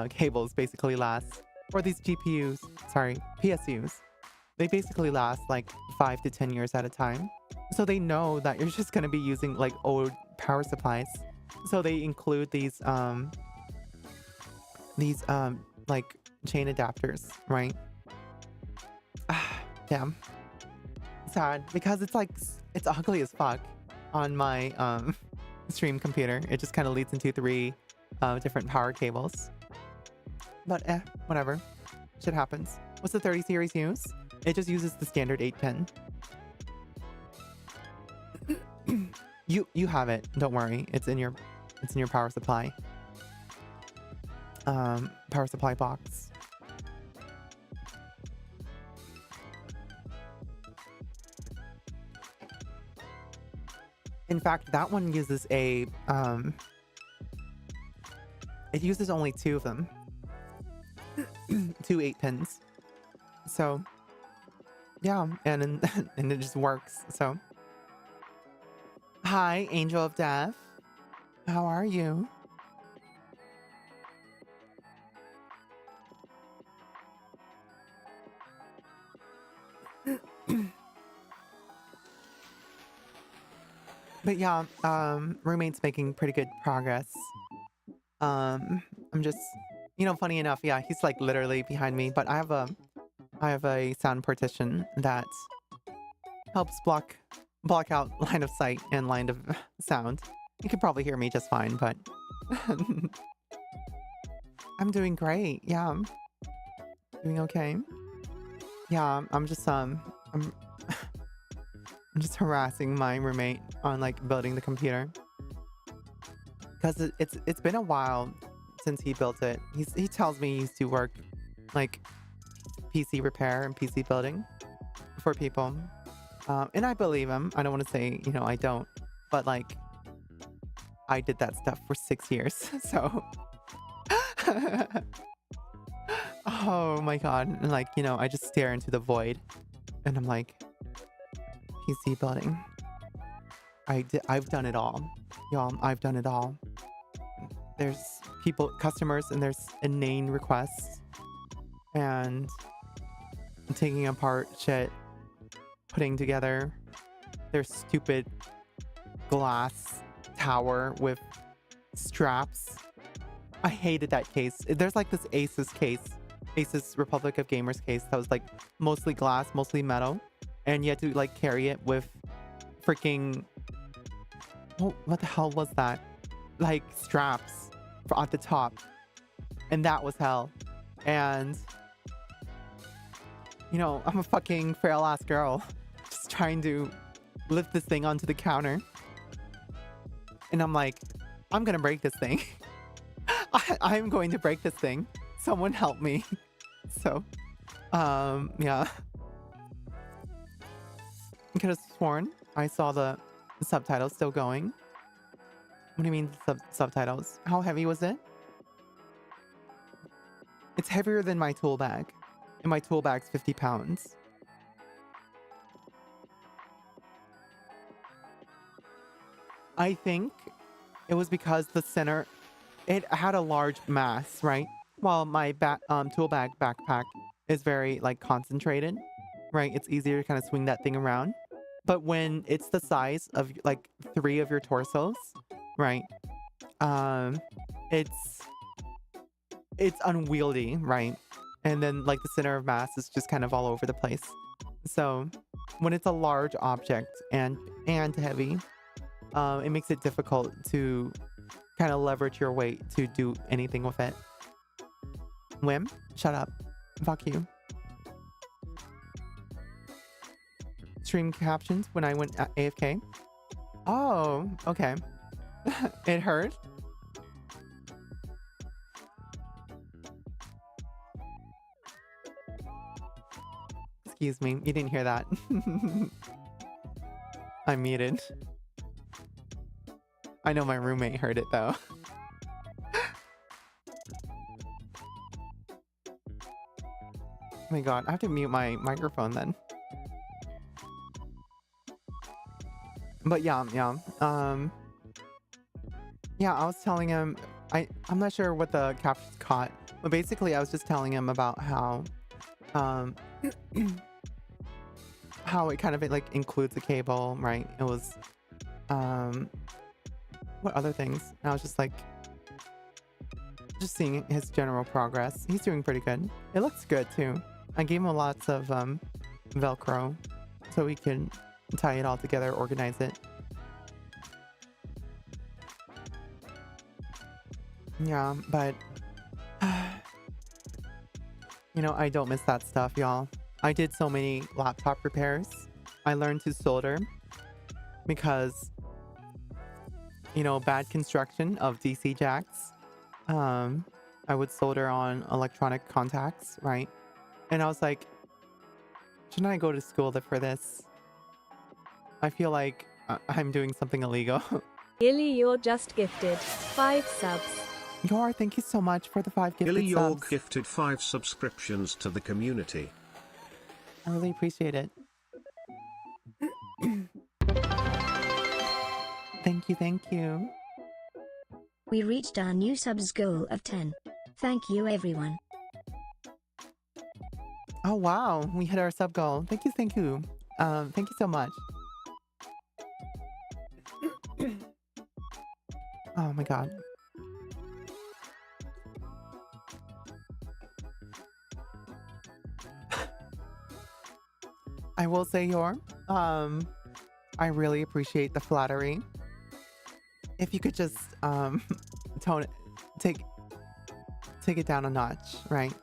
cables basically last, or these PSUs, they basically last like 5 to 10 years at a time. So they know that you're just going to be using like old power supplies. So they include these like chain adapters, right? Damn. Sad because it's like, it's ugly as fuck on my stream computer. It just kind of leads into 3 different power cables. But whatever. Shit happens. What's the 30 series use? It just uses the standard 8 pin. You have it. Don't worry. It's in your power supply. Power supply box. In fact, that one uses a it uses only two of them. Two 8-pins. So yeah, and it just works. So hi, Angel of Death. How are you? But yeah, roommate's making pretty good progress. I'm just, funny enough, yeah, he's like literally behind me, but I have a sound partition that helps block out line of sight and line of sound. You can probably hear me just fine, but I'm doing great. Yeah, I'm doing okay. Yeah, I'm I'm just harassing my roommate on like building the computer because it's been a while since he built it. He tells me he used to work like PC repair and PC building for people, and I believe him. I don't want to say I don't, but like I did that stuff for 6 years, so oh my god, and like I just stare into the void, and I'm like PC building. I've done it all, y'all. I've done it all. There's customers, and there's inane requests, and taking apart shit, putting together their stupid glass tower with straps. I hated that case. There's like this Asus Republic of Gamers case that was like mostly glass, mostly metal, and you had to like carry it with freaking what the hell was that? Like straps at the top, and that was hell. And I'm a fucking frail ass girl just trying to lift this thing onto the counter, and I'm like, I'm gonna break this thing. I'm going to break this thing. Someone help me. So yeah, I could have sworn I saw the subtitles still going. What do you mean subtitles? How heavy was it? It's heavier than my tool bag, and my tool bag's 50 pounds. I think it was because the center, it had a large mass, right? While my tool bag backpack is very like concentrated, right? It's easier to kind of swing that thing around. But when it's the size of like 3 of your torsos, right? It's unwieldy, right? And then like the center of mass is just kind of all over the place. So when it's a large object and heavy, it makes it difficult to kind of leverage your weight to do anything with it. Whim, shut up. Fuck you. Stream captions when I went AFK. Oh, okay. It hurt. Excuse me, you didn't hear that. I'm muted. I know my roommate heard it though. Oh my god, I have to mute my microphone then. But yeah. Yeah, I was telling him, I'm not sure what the captions caught, but basically I was just telling him about how how it kind of like includes a cable, right? It was what other things? And I was just like seeing his general progress. He's doing pretty good. It looks good too. I gave him lots of Velcro so we can tie it all together, organize it. Yeah, but I don't miss that stuff, y'all. I did so many laptop repairs. I learned to solder because bad construction of DC jacks. I would solder on electronic contacts, right? And I was like, shouldn't I go to school for this? I feel like I'm doing something illegal.
Illy, you're just gifted 5 subs.
Yor, thank you so much for the 5 gifted
Illy York
subs.
gifted 5 subscriptions to the community.
I really appreciate it. Thank you, thank you.
We reached our new subs goal of 10. Thank you everyone.
Oh wow, we hit our sub goal. Thank you, thank you. Thank you so much. Oh my god. I will say, Yor, I really appreciate the flattery. If you could just tone it, take it down a notch, right?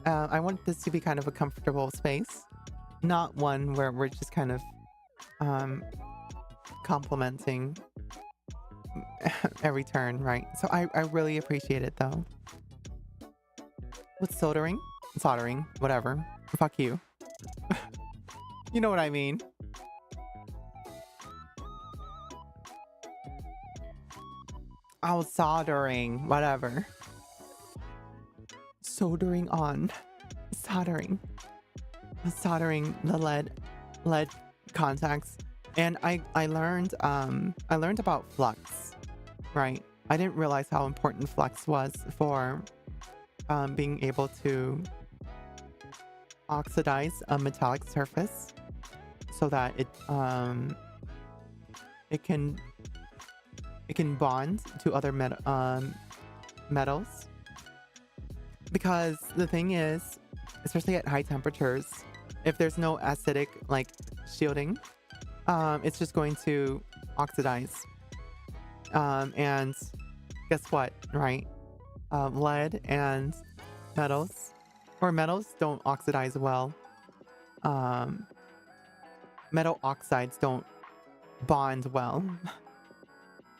I want this to be kind of a comfortable space, not one where we're just kind of complimenting every turn, right? So I really appreciate it though. With soldering, whatever. Fuck you. You know what I mean. Oh, soldering, whatever. Soldering on. Soldering the lead contacts. And I learned about flux, right? I didn't realize how important flux was for being able to oxidize a metallic surface so that it can bond to other metals. Because the thing is, especially at high temperatures, if there's no acidic like shielding, it's just going to oxidize. And guess what, right? Lead and metals don't oxidize well. Metal oxides don't bond well.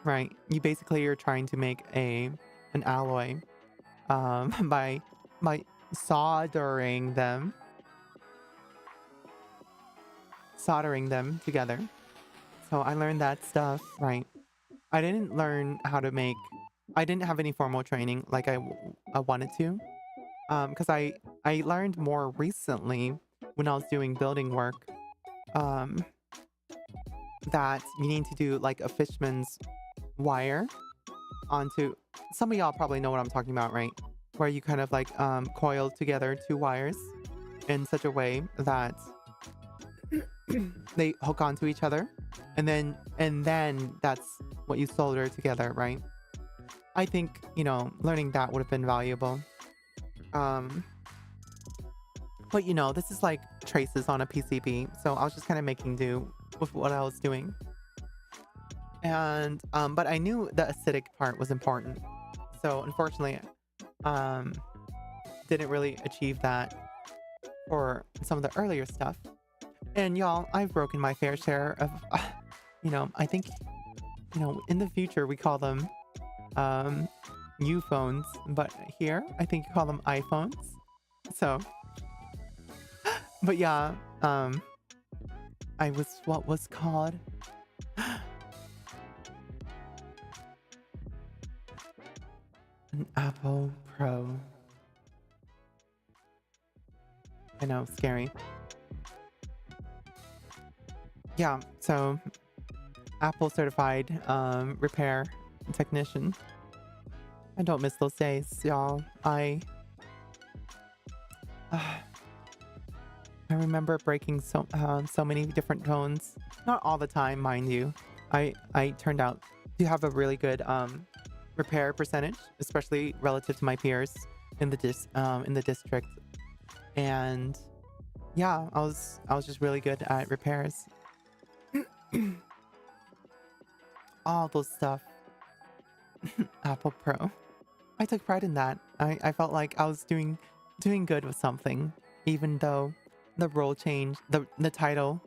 Right? You're trying to make an alloy by soldering them together. So I learned that stuff, right? I didn't have any formal training like I wanted to, because I learned more recently when I was doing building work, that you need to do like a fishman's wire onto. Some of y'all probably know what I'm talking about, right? Where you kind of like coil together 2 wires in such a way that they hook onto each other, and then that's what you solder together, right? I think, learning that would have been valuable. But this is like traces on a PCB, so I was just kind of making do with what I was doing. And but I knew the acidic part was important, so unfortunately didn't really achieve that for some of the earlier stuff. And y'all, I've broken my fair share of I think in the future we call them U phones, but here I think you call them iPhones. So but yeah, I was what was called an Apple Pro. I know, scary. Yeah, so Apple certified repair technician. I don't miss those days, y'all. I remember breaking so many different phones. Not all the time, mind you. I turned out to have a really good repair percentage, especially relative to my peers in the district. And yeah, I was just really good at repairs. All those stuff. Apple Pro. I took pride in that. I felt like I was doing good with something, even though the role change, the title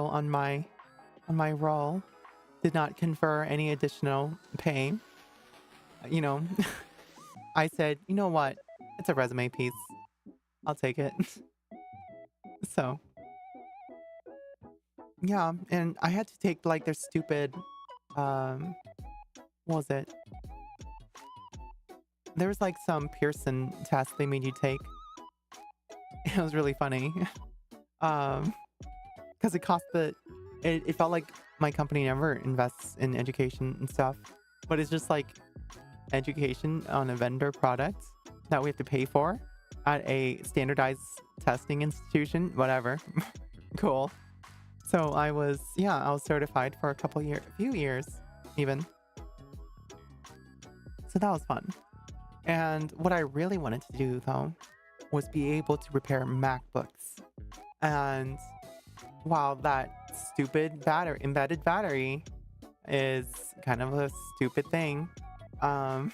on my role did not confer any additional pay. I said, you know what? It's a resume piece. I'll take it. So Yeah, and I had to take like their stupid um what was it? There was like some Pearson test they made you take. It was really funny. Um because it cost it felt like my company never invests in education and stuff, but it's just like education on a vendor product that we have to pay for at a standardized testing institution, whatever. Cool. So I was certified for few years even. So that was fun. And what I really wanted to do though was be able to repair MacBooks. And while that stupid embedded battery is kind of a stupid thing, um,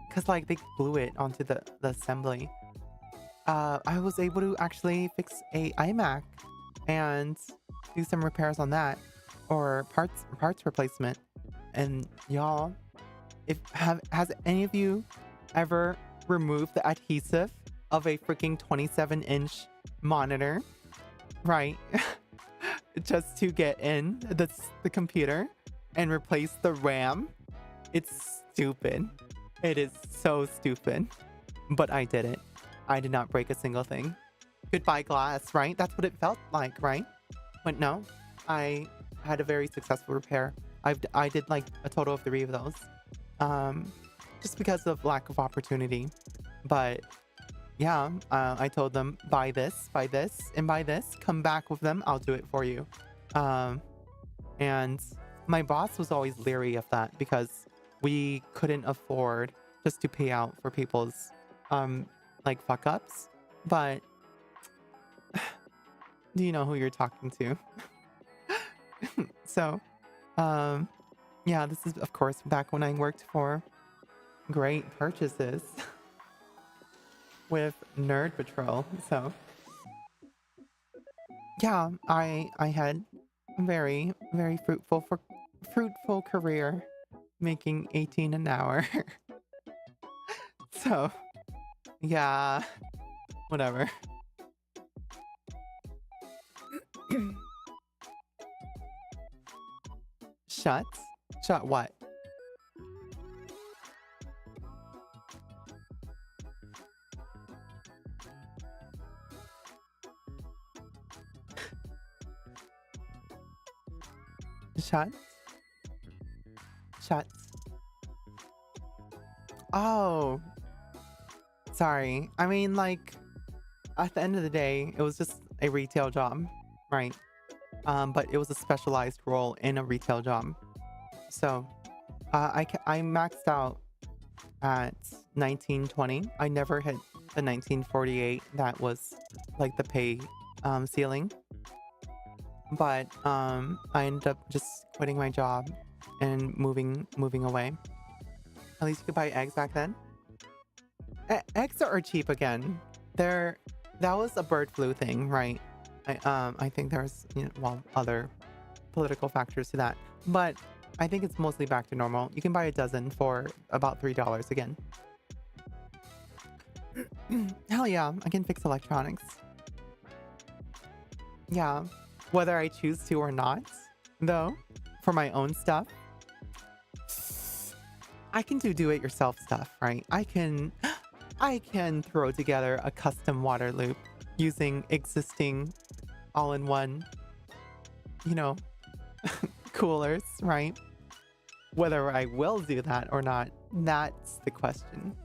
because like they glue it onto the assembly. I was able to actually fix a iMac and do some repairs on that, or parts replacement. And y'all, if has any of you ever removed the adhesive of a freaking 27-inch monitor, right? Just to get in the computer and replace the RAM? It's stupid. It is so stupid. But I did it. I did not break a single thing. Goodbye glass, right? That's what it felt like, right? But no, I had a very successful repair. I did like a total of 3 of those. Just because of lack of opportunity. But yeah, I told them buy this, and buy this. Come back with them. I'll do it for you. And my boss was always leery of that because we couldn't afford just to pay out for people's like fuck ups. But do you know who you're talking to? So, yeah, this is of course back when I worked for Great Purchases with Nerd Patrol. So, yeah, I had a very fruitful career making 18 an hour. So, yeah, whatever. Shut? Shut what? Shut? Shut. Oh, sorry. I mean, like, at the end of the day, it was just a retail job, right? But it was a specialized role in a retail job. So, I maxed out at 1920. I never hit the 1948. That was like the pay ceiling. But I ended up just quitting my job and moving away. At least you could buy eggs back then. Eggs are cheap again. That was a bird flu thing, right? I think there's other political factors to that, but I think it's mostly back to normal. You can buy a dozen for about $3 again. Hell yeah, I can fix electronics. Yeah, whether I choose to or not, though, for my own stuff, I can do it yourself stuff, right? I can throw together a custom water loop using existing all-in-one, you know, coolers, right? Whether I will do that or not, that's the question.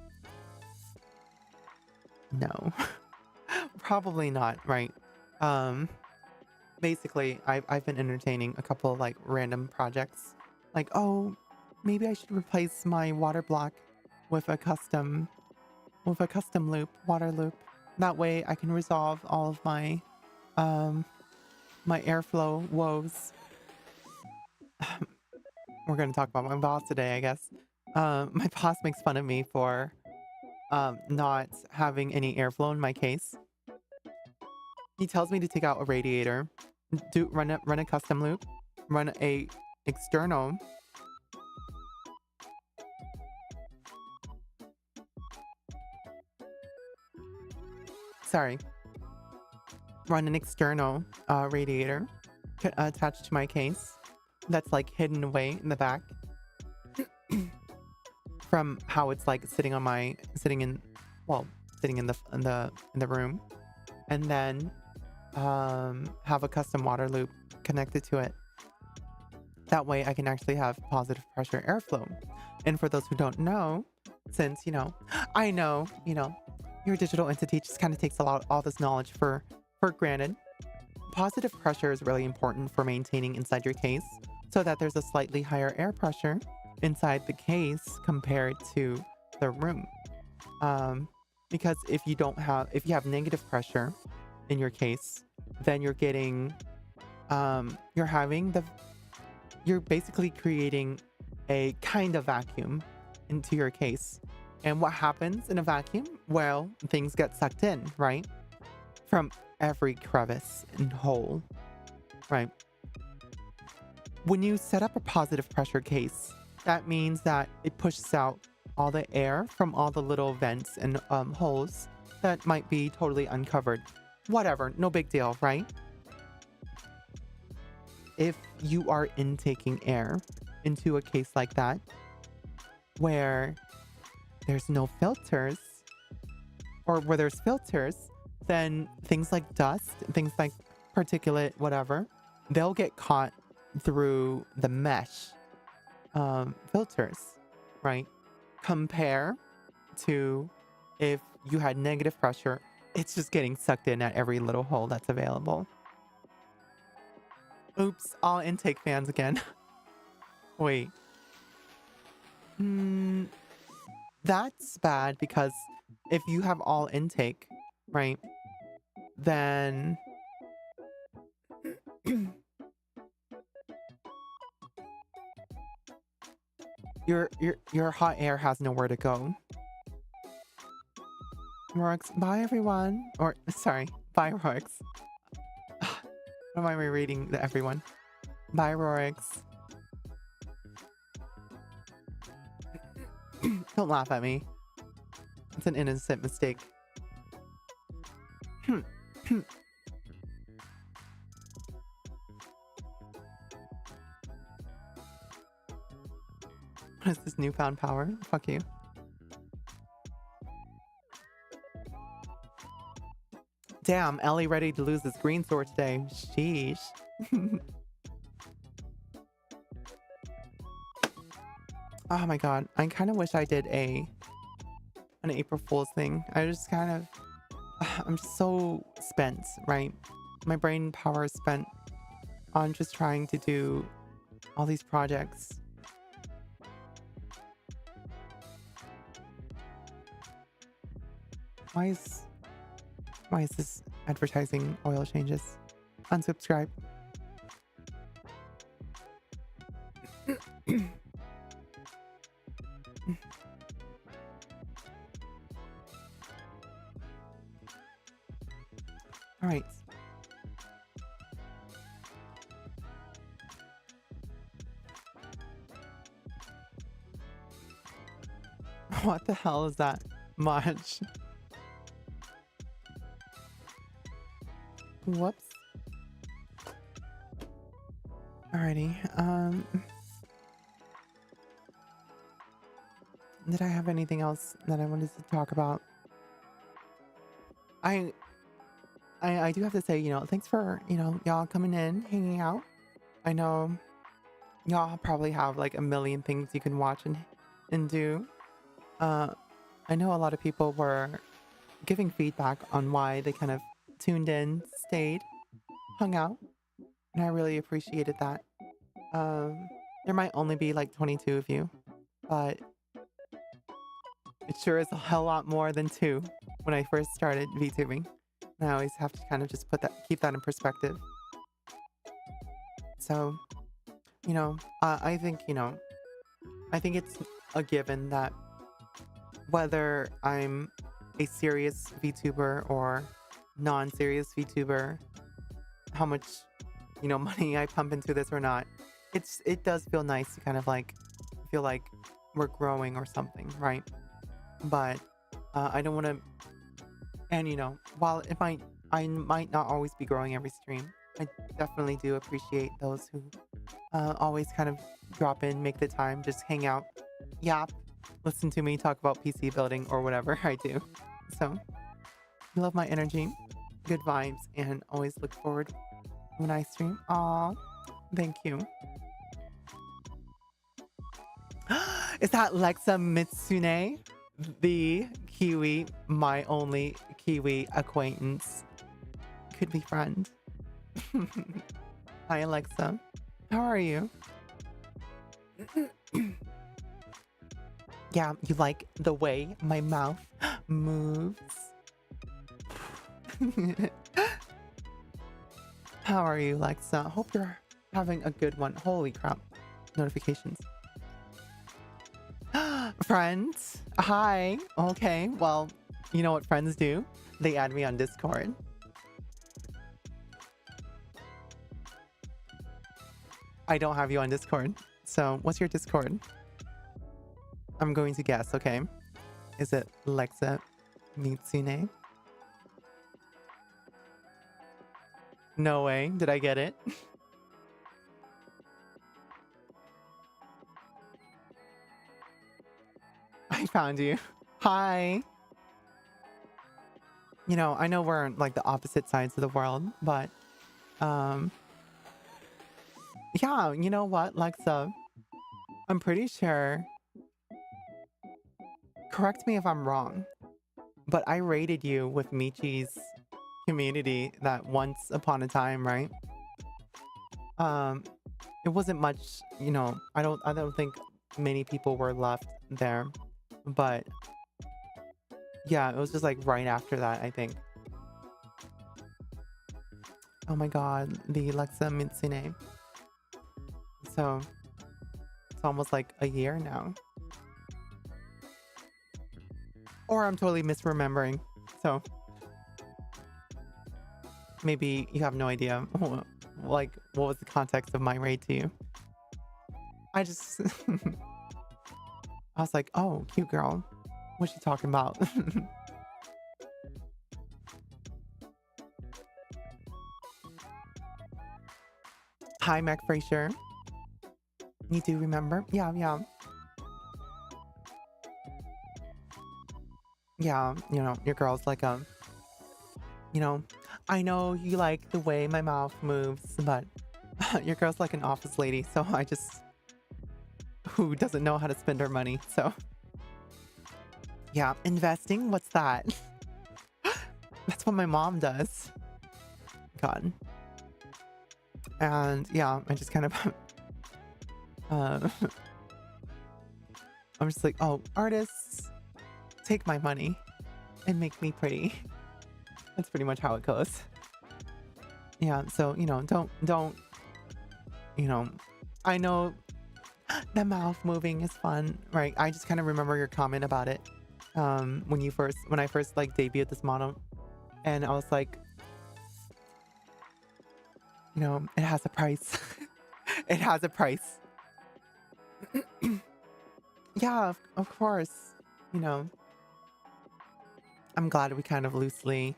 No. Probably not, right? Basically, I've been entertaining a couple of like random projects. Like, oh, maybe I should replace my water block with a custom water loop. That way I can resolve all of my my airflow woes. We're gonna talk about my boss today, I guess. My boss makes fun of me for not having any airflow in my case. He tells me to take out a radiator, run a custom loop, run a external. Sorry. Run an external radiator, attached to my case that's like hidden away in the back from how it's like sitting in the room, and then have a custom water loop connected to it. That way I can actually have positive pressure airflow. And for those who don't know, since I know your digital entity just kind of takes all this knowledge for granted, positive pressure is really important for maintaining inside your case, so that there's a slightly higher air pressure inside the case compared to the room. Because if you have negative pressure in your case, then you're basically creating a kind of vacuum into your case. And what happens in a vacuum? Well, things get sucked in, right? From every crevice and hole, right? When you set up a positive pressure case, that means that it pushes out all the air from all the little vents and holes that might be totally uncovered. Whatever, no big deal, right? If you are intaking air into a case like that, where there's no filters, or where there's filters, then things like dust, things like particulate, whatever, they'll get caught through the mesh filters, right? Compare to if you had negative pressure, it's just getting sucked in at every little hole that's available. Oops, all intake fans again. Wait. That's bad, because if you have all intake, right, then your hot air has nowhere to go. Rox, bye everyone. Or sorry, bye Rox. Why am I reading the everyone? Bye Rox. Don't laugh at me. It's an innocent mistake. What is this newfound power? Fuck you. Damn, Ellie ready to lose this green sword today. Sheesh. Oh my god. I kind of wish I did an April Fool's thing. I'm just so spent, right? My brain power is spent on just trying to do all these projects. Why is this advertising oil changes? Unsubscribe. All right. What the hell is that much? Whoops. Alrighty. Did I have anything else that I wanted to talk about? I do have to say, thanks for, y'all coming in, hanging out. I know y'all probably have like a million things you can watch and do. I know a lot of people were giving feedback on why they kind of tuned in, stayed, hung out, and I really appreciated that. There might only be like 22 of you, but it sure is a hell lot more than 2 when I first started VTubing. And I always have to kind of just keep that in perspective. So, I think it's a given that whether I'm a serious VTuber or non-serious VTuber, how much, money I pump into this or not, it does feel nice to kind of like feel like we're growing or something, right? But I don't want to, and while I might not always be growing every stream, I definitely do appreciate those who always kind of drop in, make the time, just hang out, yap, listen to me talk about PC building or whatever I do. So, I love my energy, good vibes, and always look forward when I stream. Aw, thank you. Is that Lexa Mitsune? The Kiwi, my only Kiwi acquaintance. Could be friend. Hi, Alexa. How are you? Yeah, you like the way my mouth moves? How are you, Alexa? Hope you're having a good one. Holy crap. Notifications. Friends? Hi. Okay, well, you know what friends do? They add me on Discord. I don't have you on Discord. So, what's your Discord? I'm going to guess, okay? Is it Lexa Mitsune? No way. Did I get it? I found you. Hi. You know, I know we're on like the opposite sides of the world, but yeah, you know what, Lexa? I'm pretty sure. Correct me if I'm wrong, but I rated you with Michi's community that once upon a time, right? Um, it wasn't much, you know, I don't think many people were left there, but yeah, it was just like right after that, I think. Oh my god, the Lexa Mitsune. So it's almost like a year now. Or I'm totally misremembering. So maybe you have no idea like what was the context of my raid to you. I just I was like, oh, cute girl. What's she talking about? Hi, Mac Fraser. You do remember? Yeah, yeah. Yeah, you know, your girl's like you know, I know you like the way my mouth moves, but your girl's like an office lady, so I just who doesn't know how to spend her money, so yeah, investing, what's that? That's what my mom does. God. And yeah, I just kind of uh I'm just like, oh, artists, take my money and make me pretty. That's pretty much how it goes. Yeah, so, you know, don't, you know, I know the mouth moving is fun, right? I just kind of remember your comment about it when I first like debuted this model, and I was like, you know, it has a price. It has a price. Yeah, of course. You know, I'm glad we kind of loosely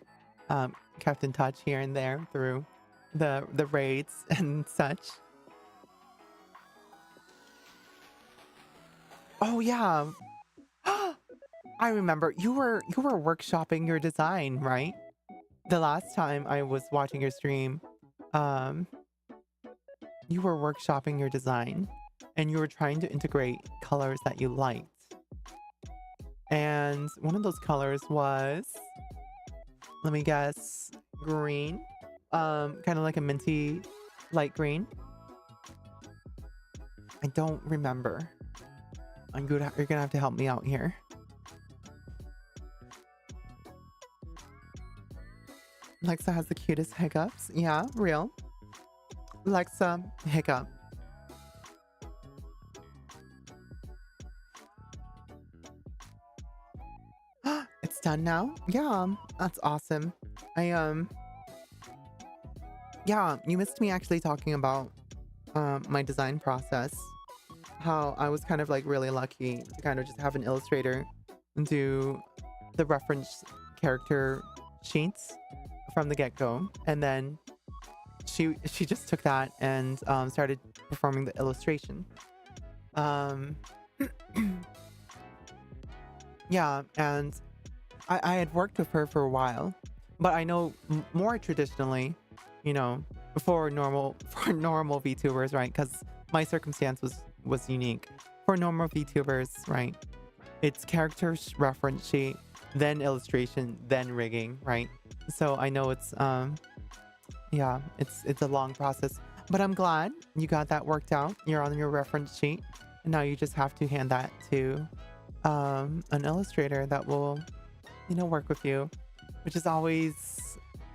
kept in touch here and there through the raids and such. Oh yeah, I remember you were workshopping your design, right? The last time I was watching your stream, um, you were workshopping your design, and you were trying to integrate colors that you liked. And one of those colors was, let me guess, green. Kind of like a minty light green. I don't remember. You're gonna have to help me out here. Lexa has the cutest hiccups. Yeah, real. Lexa hiccup. It's done now? Yeah, that's awesome. Yeah, you missed me actually talking about my design process. How I was kind of like really lucky to kind of just have an illustrator do the reference character sheets from the get-go, and then she just took that and started performing the illustration. Um, yeah, and I had worked with her for a while, but I know more traditionally, you know, for normal for normal VTubers, right? Because my circumstance was unique. For normal VTubers, right? It's characters reference sheet, then illustration, then rigging, right? So I know it's yeah, it's a long process, but I'm glad you got that worked out. You're on your reference sheet, and now you just have to hand that to an illustrator that will, you know, work with you, which is always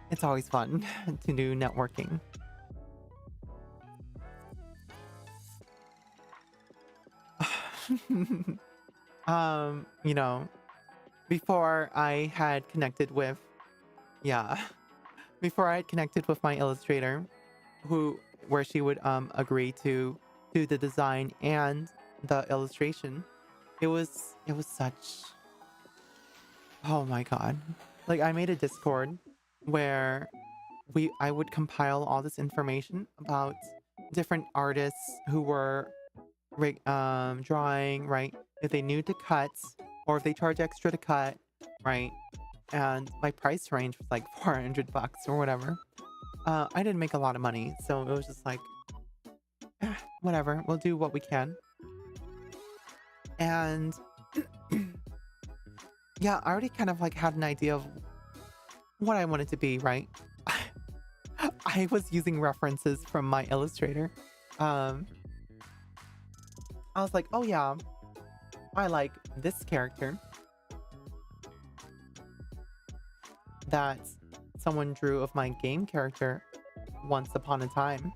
it's always fun to do networking. You know, before I had connected with yeah, before I had connected with my illustrator, who where she would agree to do the design and the illustration. It was such oh my god. Like I made a Discord where I would compile all this information about different artists who were drawing, right? If they knew to cut or if they charge extra to cut, right? And my price range was like 400 bucks or whatever. I didn't make a lot of money, so it was just like, whatever, we'll do what we can. And yeah, I already kind of like had an idea of what I wanted to be, right? I was using references from my illustrator. Um, I was like, oh yeah, I like this character that someone drew of my game character once upon a time.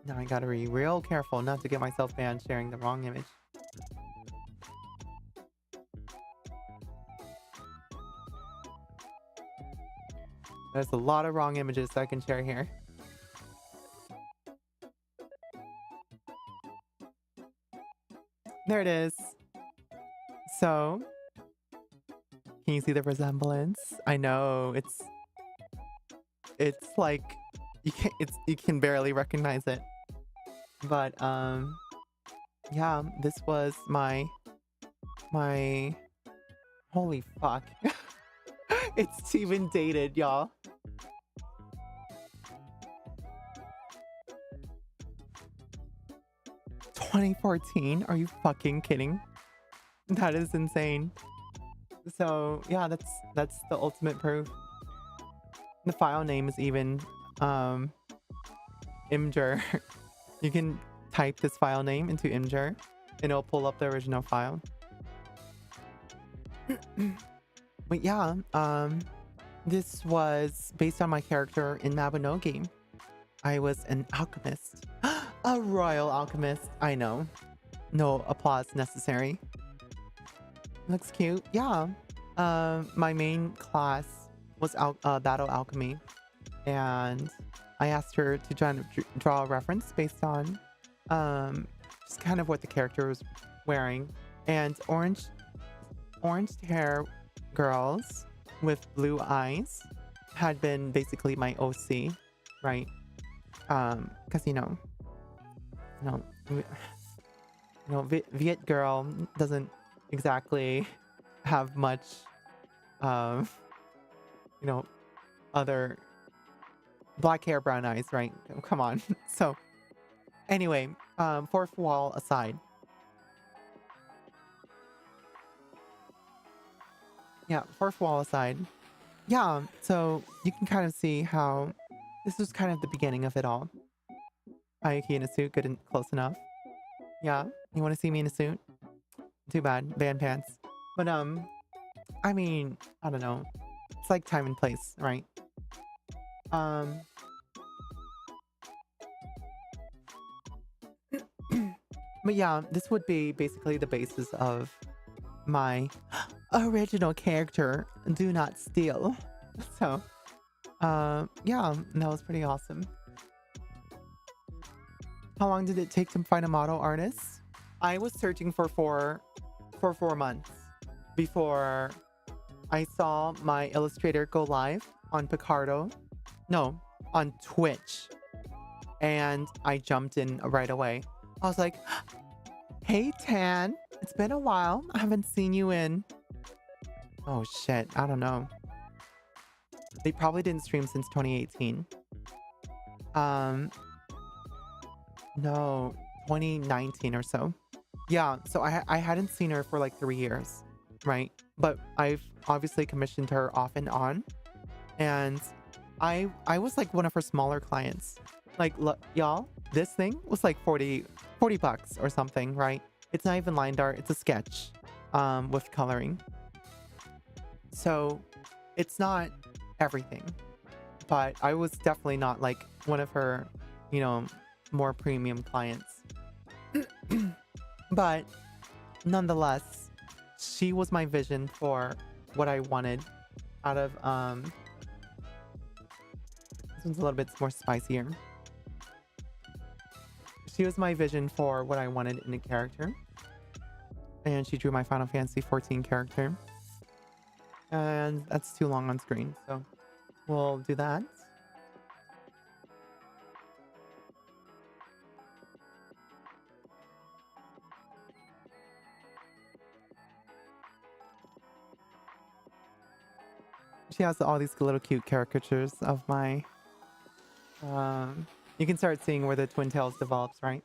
Now I gotta be real careful not to get myself banned sharing the wrong image. There's a lot of wrong images I can share here. There it is. So, can you see the resemblance? I know it's like you can barely recognize it. But yeah, this was my holy fuck. It's even dated, y'all. "2014? Are you fucking kidding? That is insane." So yeah, that's the ultimate proof. The file name is even Imgur. You can type this file name into Imgur and it'll pull up the original file. But yeah, this was based on my character in Mabinogi. I was an alchemist. A royal alchemist. I know. No applause necessary. Looks cute. Yeah. My main class was battle alchemy. And I asked her to draw a reference based on just kind of what the character was wearing. And orange hair girls with blue eyes had been basically my OC, right? Because Viet girl doesn't exactly have much, other black hair, brown eyes, right? Come on. So, anyway, fourth wall aside. Yeah, fourth wall aside. Yeah, so you can kind of see how this was kind of the beginning of it all. Ayuki in a suit, good and close enough. Yeah, you want to see me in a suit? Too bad, band pants. But I mean, I don't know. It's like time and place, right? But yeah, this would be basically the basis of my original character, Do Not Steal. So, yeah, that was pretty awesome. How long did it take to find a model artist? I was searching for 4 months before I saw my illustrator go live on Picardo. No, on Twitch. And I jumped in right away. I was like, hey, Tan. It's been a while. I haven't seen you in... Oh, shit. I don't know. They probably didn't stream since 2018. No, 2019 or so. Yeah, so I hadn't seen her for like 3 years, right? But I've obviously commissioned her off and on. And I was like one of her smaller clients. Like, look, y'all, this thing was like 40 bucks or something, right? It's not even line art, it's a sketch with coloring. So it's not everything. But I was definitely not like one of her, you know, more premium clients. But nonetheless, she was my vision for what I wanted out of this one's a little bit more spicier. She was my vision for what I wanted in a character. And she drew my Final Fantasy 14 character. And that's too long on screen, so we'll do that. She has all these little cute caricatures of my... you can start seeing where the Twin Tails develops, right?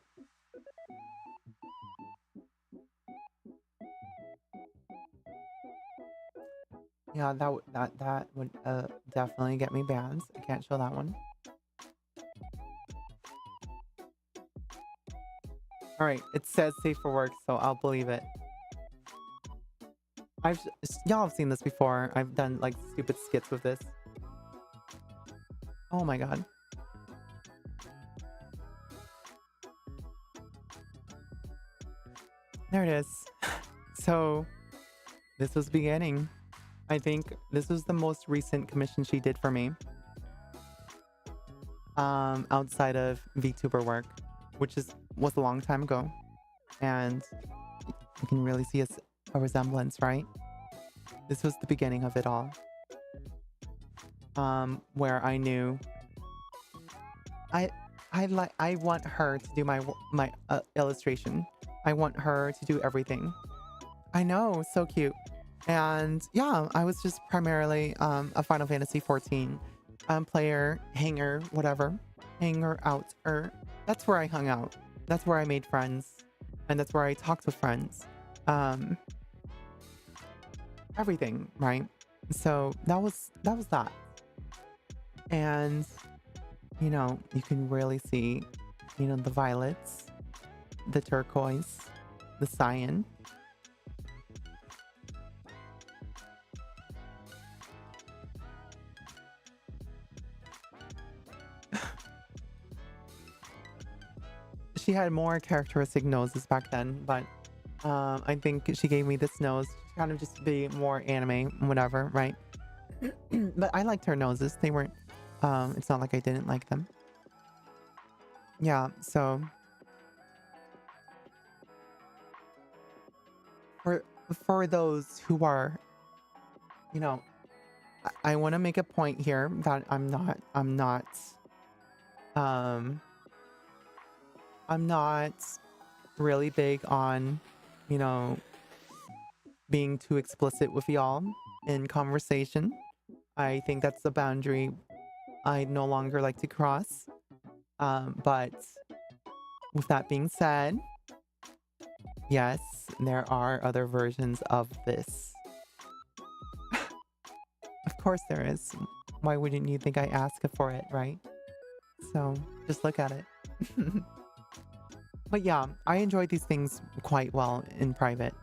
Yeah, that would definitely get me banned. I can't show that one. Alright, it says safe for work, so I'll believe it. Y'all have seen this before. I've done like stupid skits with this. Oh my god. There it is. So this was beginning. I think this was the most recent commission she did for me. Outside of VTuber work, which was a long time ago. And you can really see a resemblance, right? This was the beginning of it all. Where I knew I want her to do my illustration. I want her to do everything. I know, so cute. And yeah, I was just primarily a Final Fantasy 14 player, hanger, whatever. Hanger out. That's where I hung out. That's where I made friends. And that's where I talked with friends. Everything, right? So that was that. And, you know, you can really see, you know, the violets, the turquoise, the cyan. She had more characteristic noses back then, but I think she gave me this nose to kind of just be more anime, whatever, right? But I liked her noses. They weren't, it's not like I didn't like them. Yeah, so for those who are, you know, I want to make a point here that I'm not really big on, you know, being too explicit with y'all in conversation. I think that's the boundary I no longer like to cross. But with that being said, yes, there are other versions of this. Of course there is. Why wouldn't you think I ask for it, right? So just look at it. But yeah, I enjoy these things quite well in private.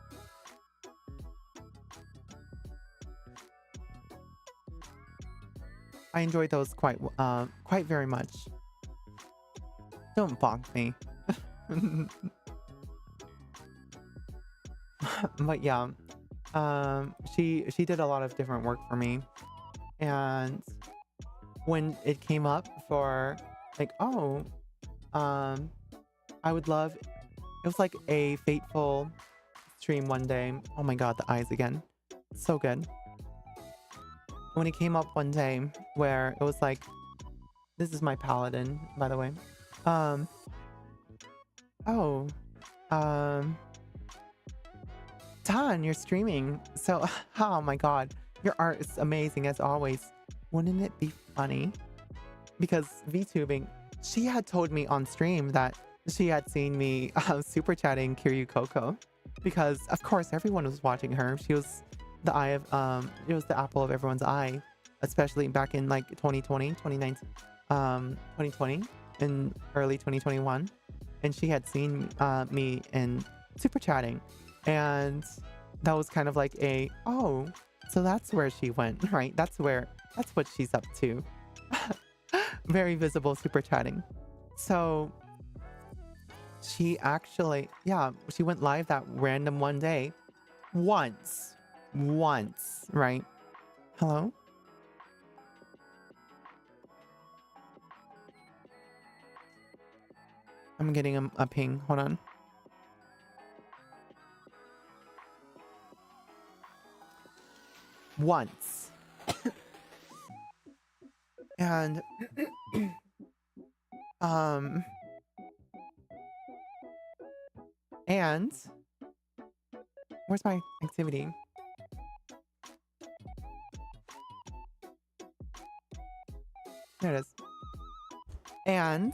I enjoy those quite very much. Don't bonk me. But yeah, she did a lot of different work for me. And when it came up for like, oh, I would love, it was like a fateful stream one day. Oh my god, the eyes again. So good. when it came up one day where it was like, this is my paladin, by the way. Um, oh, um, Tan, you're streaming. So, oh my god, your art is amazing as always. Wouldn't it be funny? Because VTubing, she had told me on stream that she had seen me super chatting Kiryu Coco. Because of course everyone was watching her. She was the eye of it was the apple of everyone's eye, especially back in like 2020, 2019, 2020 and early 2021. And she had seen me in super chatting, and that was kind of like a, oh, so that's where she went, right? That's what she's up to. Very visible super chatting. So she actually, yeah, she went live that random one day. Once, right? Hello? I'm getting a ping. Hold on. Once. And um and where's my activity? There it is. And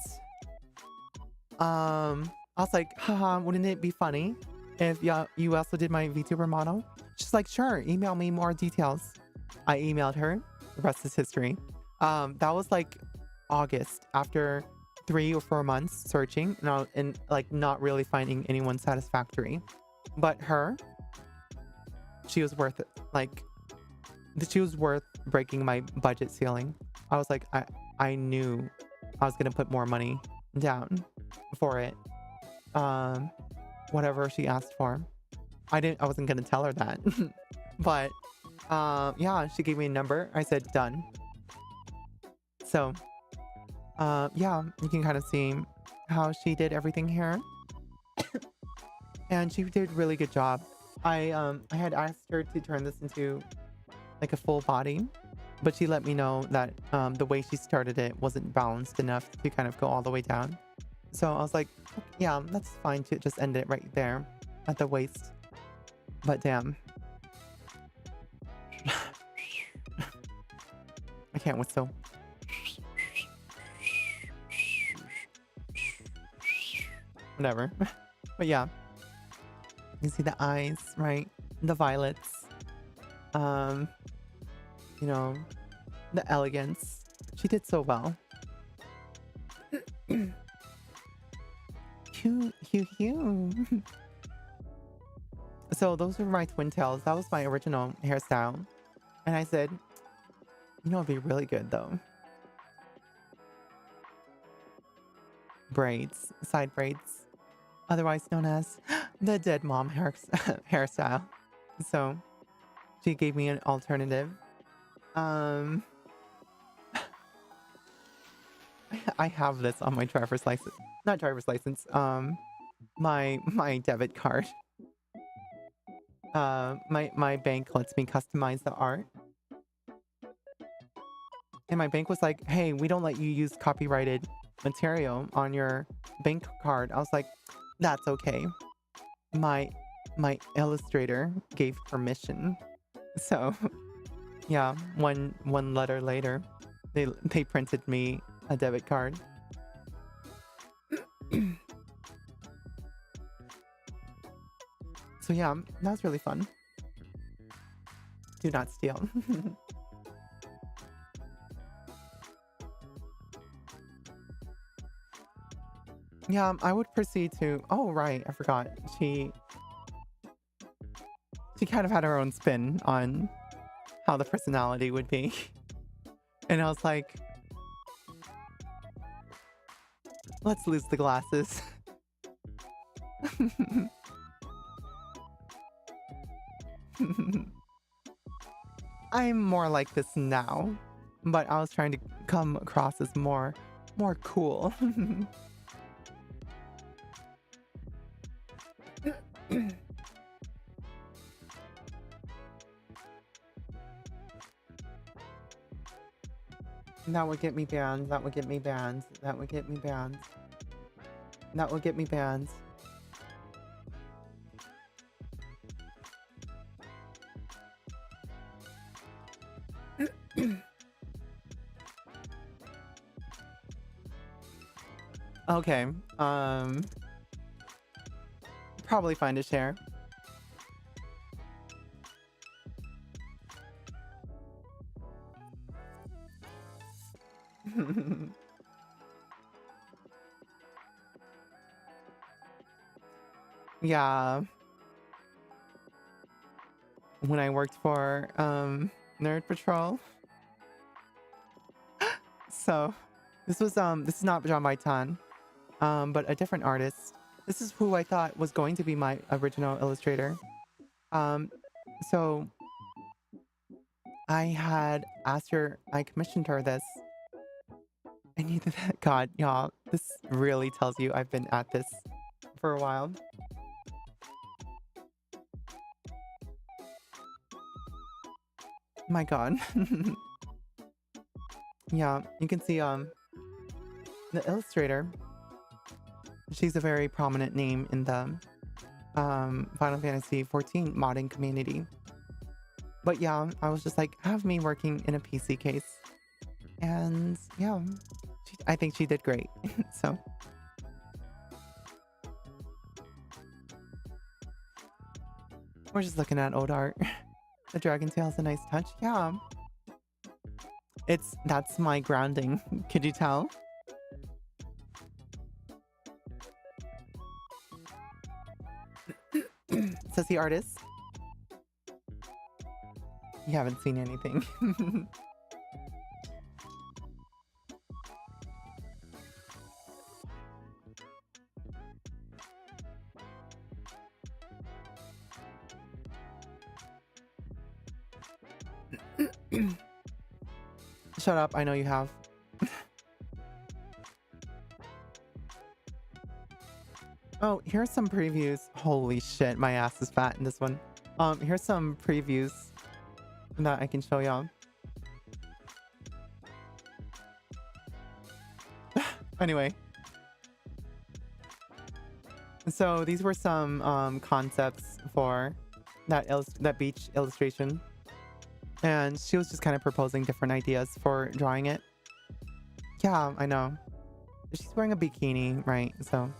I was like, haha, wouldn't it be funny if you also did my VTuber model? She's like, sure, email me more details. I emailed her. The rest is history. That was like August, after 3 or 4 months searching and like not really finding anyone satisfactory. But her, she was worth it. Like, she was worth breaking my budget ceiling. I was like, I knew I was gonna put more money down for it. Whatever she asked for. I wasn't gonna tell her that. But yeah, she gave me a number. I said done. So yeah, you can kind of see how she did everything here. And she did a really good job. I had asked her to turn this into like a full body, but she let me know that the way she started it wasn't balanced enough to kind of go all the way down. So I was like, yeah, that's fine to just end it right there at the waist. But damn. I can't whistle. Whatever. But yeah. You can see the eyes, right? The violets. You know, the elegance. She did so well. Hugh. So those were my twin tails. That was my original hairstyle. And I said, you know, it'd be really good though. Braids, side braids, otherwise known as the dead mom hairstyle. So she gave me an alternative. I have this on my driver's license. Not driver's license. My debit card. My bank lets me customize the art. And my bank was like, hey, we don't let you use copyrighted material on your bank card. I was like, that's okay. My illustrator gave permission. So yeah, one letter later, they printed me a debit card. So yeah, that was really fun. Do not steal. Yeah, I would proceed to... Oh, right, I forgot. She kind of had her own spin on how the personality would be. And I was like, let's lose the glasses. I'm more like this now, but I was trying to come across as more cool. That would get me banned. That would get me banned. That would get me banned. That would get me banned. Okay. Probably find a share. Yeah. When I worked for Nerd Patrol. So this is not John Baitan, but a different artist. This is who I thought was going to be my original illustrator. So I had asked her, I commissioned her this. I needed that. God, y'all, this really tells you I've been at this for a while. My God. Yeah, you can see the illustrator. She's a very prominent name in the Final Fantasy 14 modding community. But yeah, I was just like, have me working in a PC case. And yeah, I think she did great. So. We're just looking at old art. The dragon tail's a nice touch. Yeah. That's my grounding. Could you tell? Says the artist. You haven't seen anything. Shut up, I know you have. Oh, here's some previews. Holy shit, my ass is fat in this one. Here's some previews that I can show y'all. Anyway. So these were some concepts for that beach illustration. And she was just kind of proposing different ideas for drawing it. Yeah, I know. She's wearing a bikini, right? So,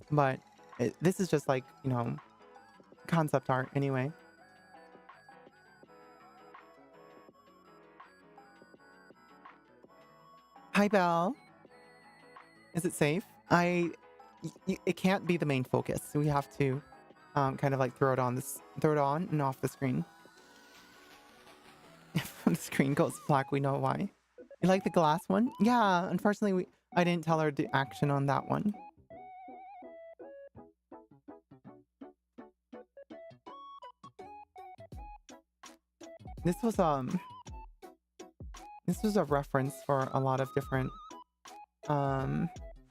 but this is just like, you know, concept art anyway. Hi, Belle. Is it safe? It can't be the main focus. We have to kind of like throw it on and off the screen. If the screen goes black, we know why. You like the glass one? Yeah, unfortunately, I didn't tell her the action on that one. This was a reference for a lot of different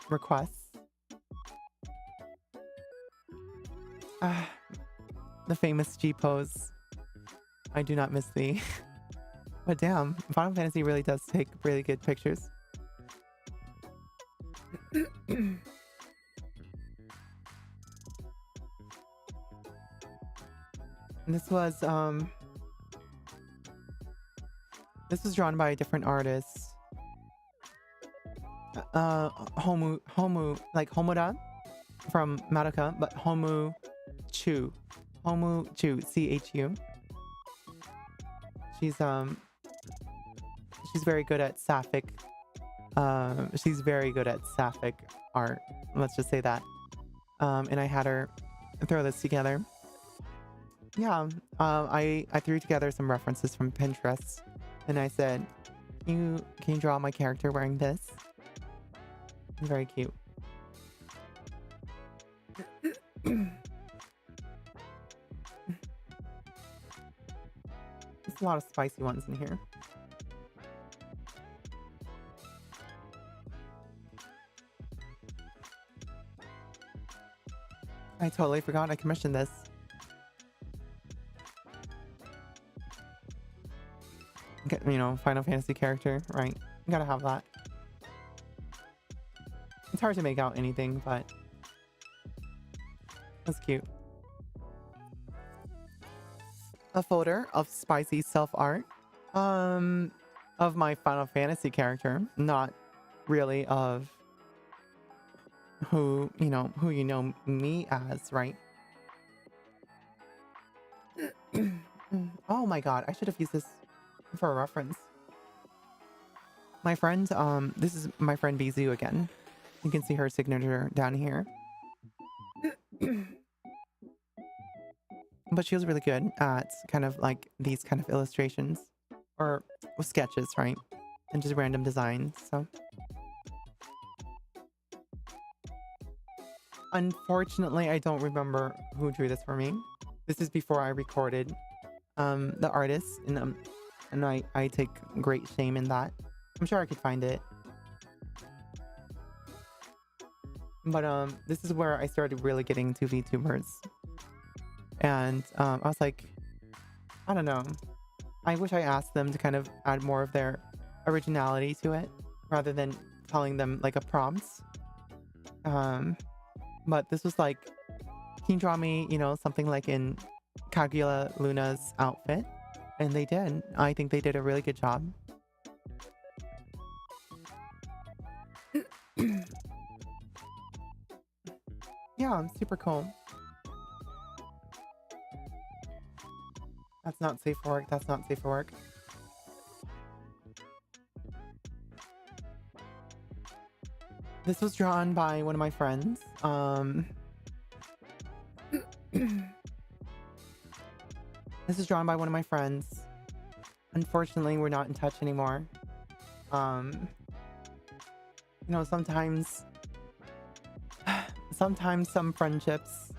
requests. The famous G pose. I do not miss thee. But damn, Final Fantasy really does take really good pictures. This was drawn by a different artist. Homu, like Homura from Madoka, but Homu Chu, CHU. She's very good at sapphic. She's very good at sapphic art. Let's just say that. And I had her throw this together. Yeah, I threw together some references from Pinterest, and I said, can you draw my character wearing this? Very cute. There's a lot of spicy ones in here. I totally forgot I commissioned this. You know, Final Fantasy character, right? You gotta have that. It's hard to make out anything, but that's cute. A folder of spicy self art. Of my Final Fantasy character, not really of who you know me as, right? Oh my god, I should have used this for a reference. My friend, this is my friend Bizu again. You can see her signature down here. But she was really good at kind of like these kind of illustrations or sketches, right? And just random designs. So unfortunately, I don't remember who drew this for me. This is before I recorded the artist, and I take great shame in that. I'm sure I could find it. But this is where I started really getting into VTubers. And I was like, I don't know. I wish I asked them to kind of add more of their originality to it rather than telling them like a prompt. But this was like, can you draw me, something like in Kaguya Luna's outfit? And they did. I think they did a really good job. Yeah, super cool. That's not safe for work. That's not safe for work. This was drawn by one of my friends. This is drawn by one of my friends. Unfortunately, we're not in touch anymore. Sometimes some friendships,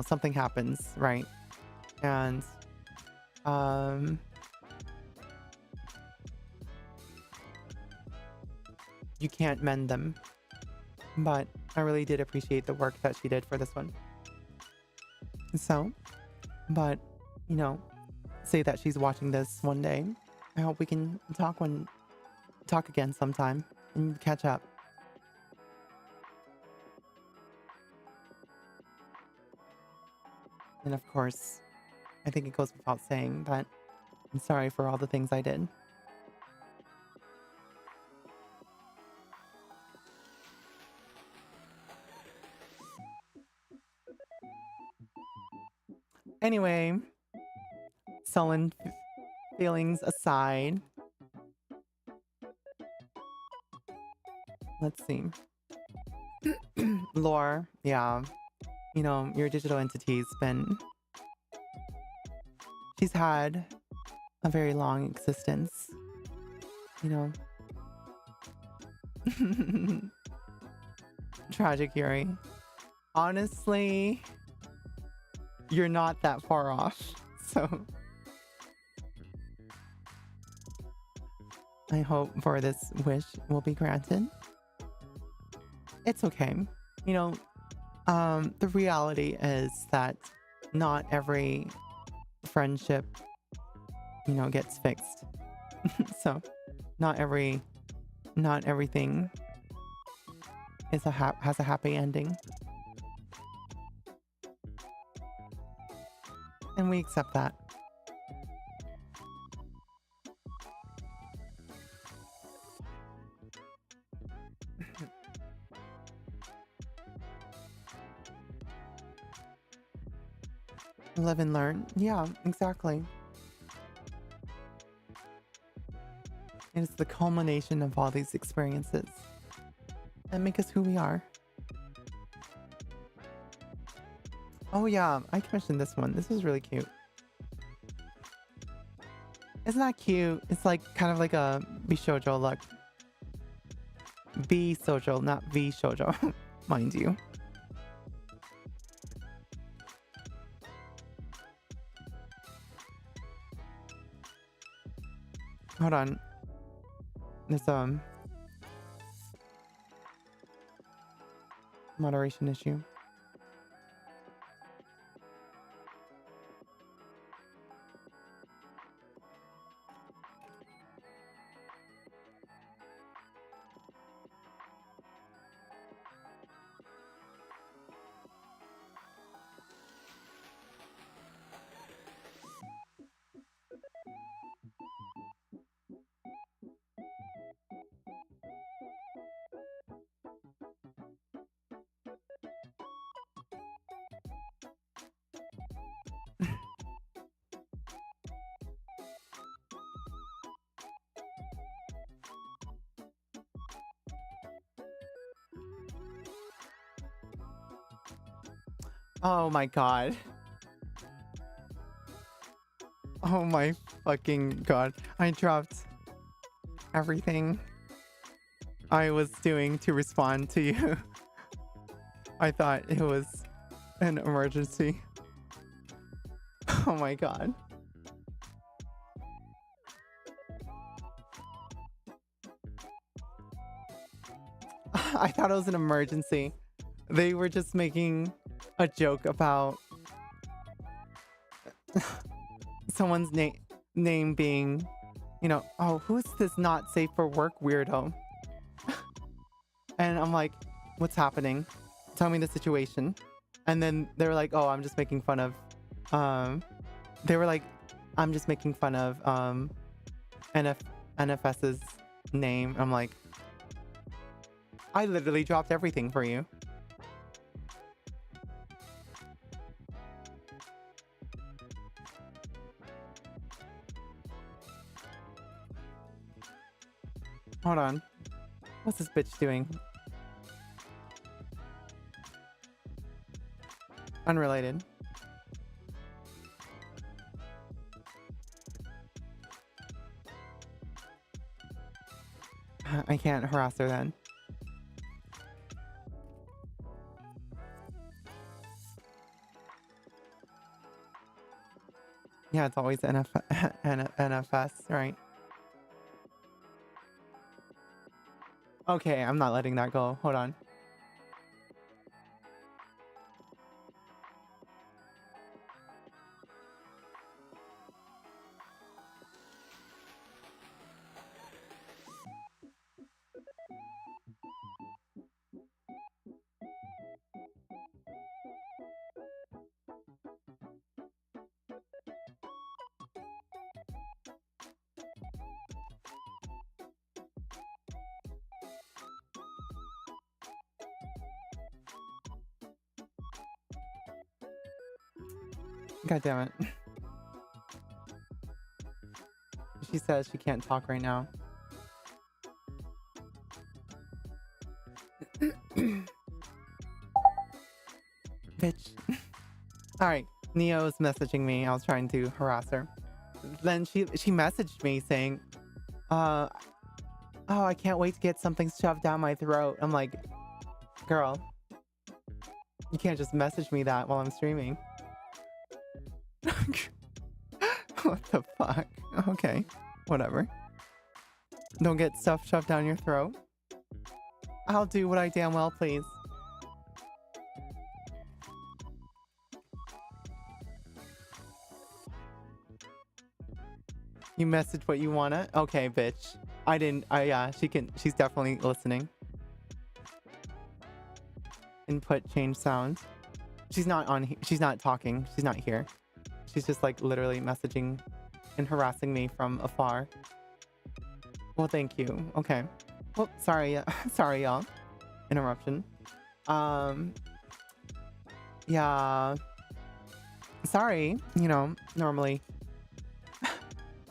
something happens, right? And you can't mend them. But I really did appreciate the work that she did for this one. So, but, say that she's watching this one day. I hope we can talk again sometime and catch up. And of course, I think it goes without saying that I'm sorry for all the things I did. Anyway, sullen feelings aside, let's see. Lore, yeah. Your digital entity's she's had a very long existence. Tragic, Yuri. Honestly, you're not that far off. So I hope for this wish will be granted. It's okay. The reality is that not every friendship, gets fixed. So not everything is has a happy ending. And we accept that. Live and learn. Yeah, exactly. And it's the culmination of all these experiences that make us who we are. Oh yeah, I commissioned this one. This is really cute. Isn't that cute? It's like kind of like a Bishoujo look. B-Sojo, not V-Shoujo, mind you. Hold on. There's moderation issue. Oh my god. Oh my fucking god. I dropped everything I was doing to respond to you. I thought it was an emergency. Oh my god. I thought it was an emergency. They were just making a joke about someone's name being, you know, oh, who's this not safe for work weirdo? And I'm like, what's happening? Tell me the situation. And then they were like, oh, I'm just making fun of, they were like, I'm just making fun of NFS's name. I'm like, I literally dropped everything for you. Hold on. What's this bitch doing? Unrelated. I can't harass her then. Yeah, it's always NFS, right? Okay, I'm not letting that go. Hold on. God damn it. She says she can't talk right now. Bitch. Alright, Neo's messaging me. I was trying to harass her. Then she messaged me saying, oh, I can't wait to get something shoved down my throat. I'm like, girl, you can't just message me that while I'm streaming. What the fuck? Okay, whatever. Don't get stuff shoved down your throat. I'll do what I damn well please. You messaged what you wanna? Okay, bitch. I didn't. Yeah, she's definitely listening. Input change sound. She's not on. She's not talking. She's not here. She's just like literally messaging and harassing me from afar. Well, thank you. Okay. Well, sorry. Sorry, y'all. Interruption. Yeah. Sorry. You know, normally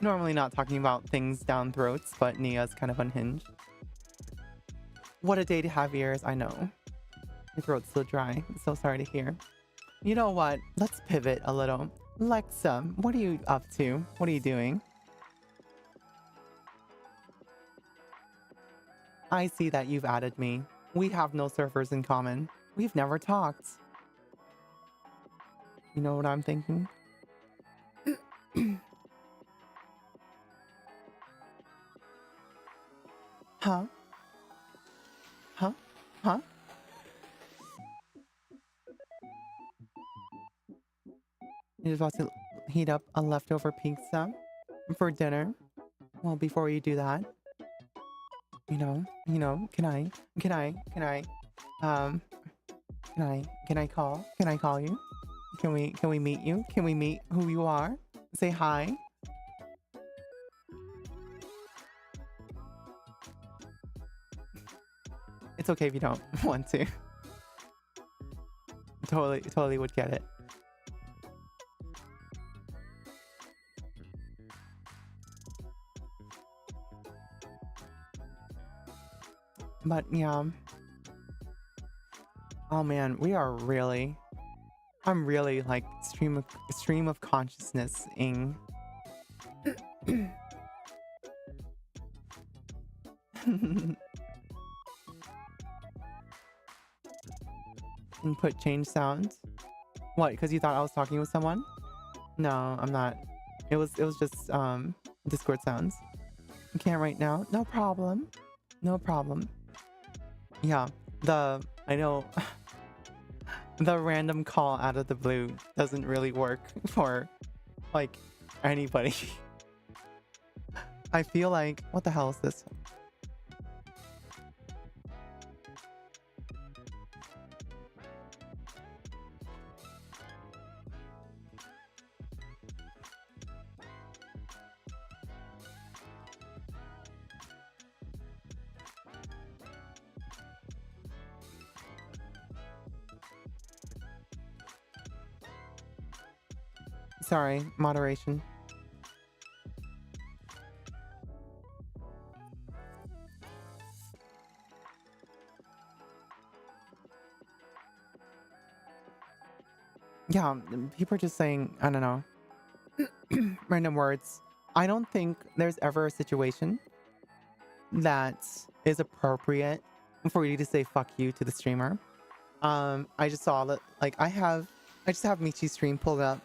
not talking about things down throats, but Nia's kind of unhinged. What a day to have ears. I know. Your throat's still dry. I'm so sorry to hear. You know what? Let's pivot a little. Lexa, what are you up to? What are you doing? I see that you've added me. We have no servers in common. We've never talked. You know what I'm thinking? Huh? Huh? Huh? You're about to heat up a leftover pizza for dinner. Well, before you do that, you know, can I call you? Can we meet you? Can we meet who you are? Say hi. It's okay if you don't want to. Totally would get it. But yeah. Oh man, we are really I'm really like stream of consciousness ing. Input change sounds. What? Because you thought I was talking with someone? No, I'm not. It was just Discord sounds. You can't right now. No problem. No problem. Yeah. I know the random call out of the blue doesn't really work for like anybody. I feel like, what the hell is this? Sorry, moderation. Yeah, people are just saying, I don't know, random words. I don't think there's ever a situation that is appropriate for you to say fuck you to the streamer. I just saw that, like, I just have Michi's stream pulled up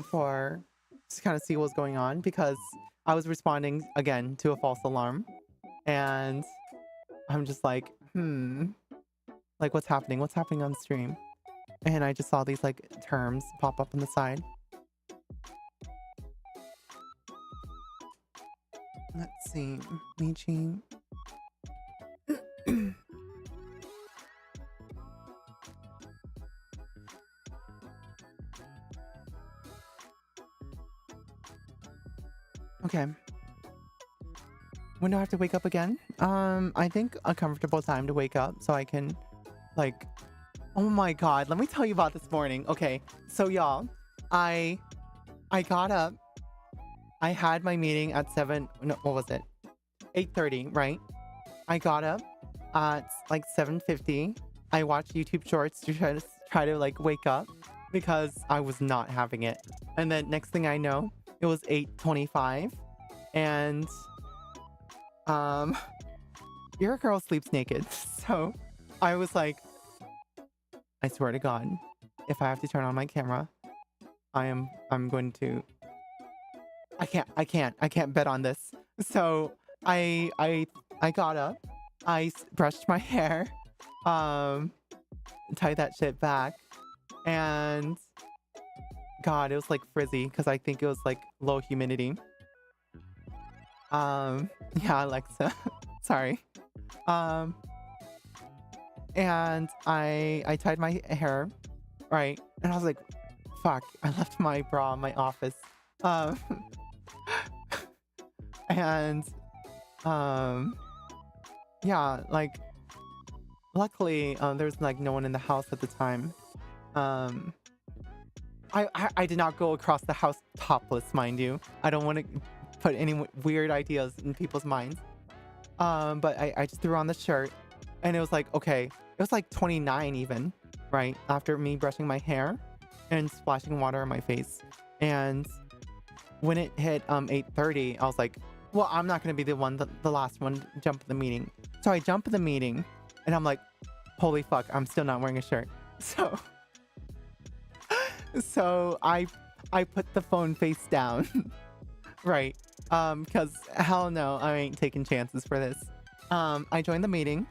for to kind of see what's going on because I was responding again to a false alarm and I'm just like, like what's happening? What's happening on stream? And I just saw these like terms pop up on the side. Let's see, Michi. Okay. When do I have to wake up again? I think a comfortable time to wake up so I can, like, oh my god, let me tell you about this morning. Okay, so y'all, I got up. I had my meeting at 7, no, what was it? 8:30, right? I got up at like 7:50. I watched YouTube shorts to try to like wake up because I was not having it. And then next thing I know, it was 8:25 and your girl sleeps naked. So I was like, I swear to God, if I have to turn on my camera, I'm going to I can't bet on this. So I got up, brushed my hair, tied that shit back, and God, it was like frizzy because I think it was like low humidity. Yeah, Alexa. Sorry. And I tied my hair, right? And I was like, fuck, I left my bra in my office. And yeah, like luckily there's like no one in the house at the time. I did not go across the house topless, mind you. I don't want to put any weird ideas in people's minds. But I just threw on the shirt and it was like, okay, it was like 29 even, right? After me brushing my hair and splashing water on my face. And when it hit 8:30, I was like, well, I'm not going to be the last one to jump the meeting. So I jump the meeting and I'm like, holy fuck, I'm still not wearing a shirt. So I put the phone face down, right? Because hell no, I ain't taking chances for this. I joined the meeting.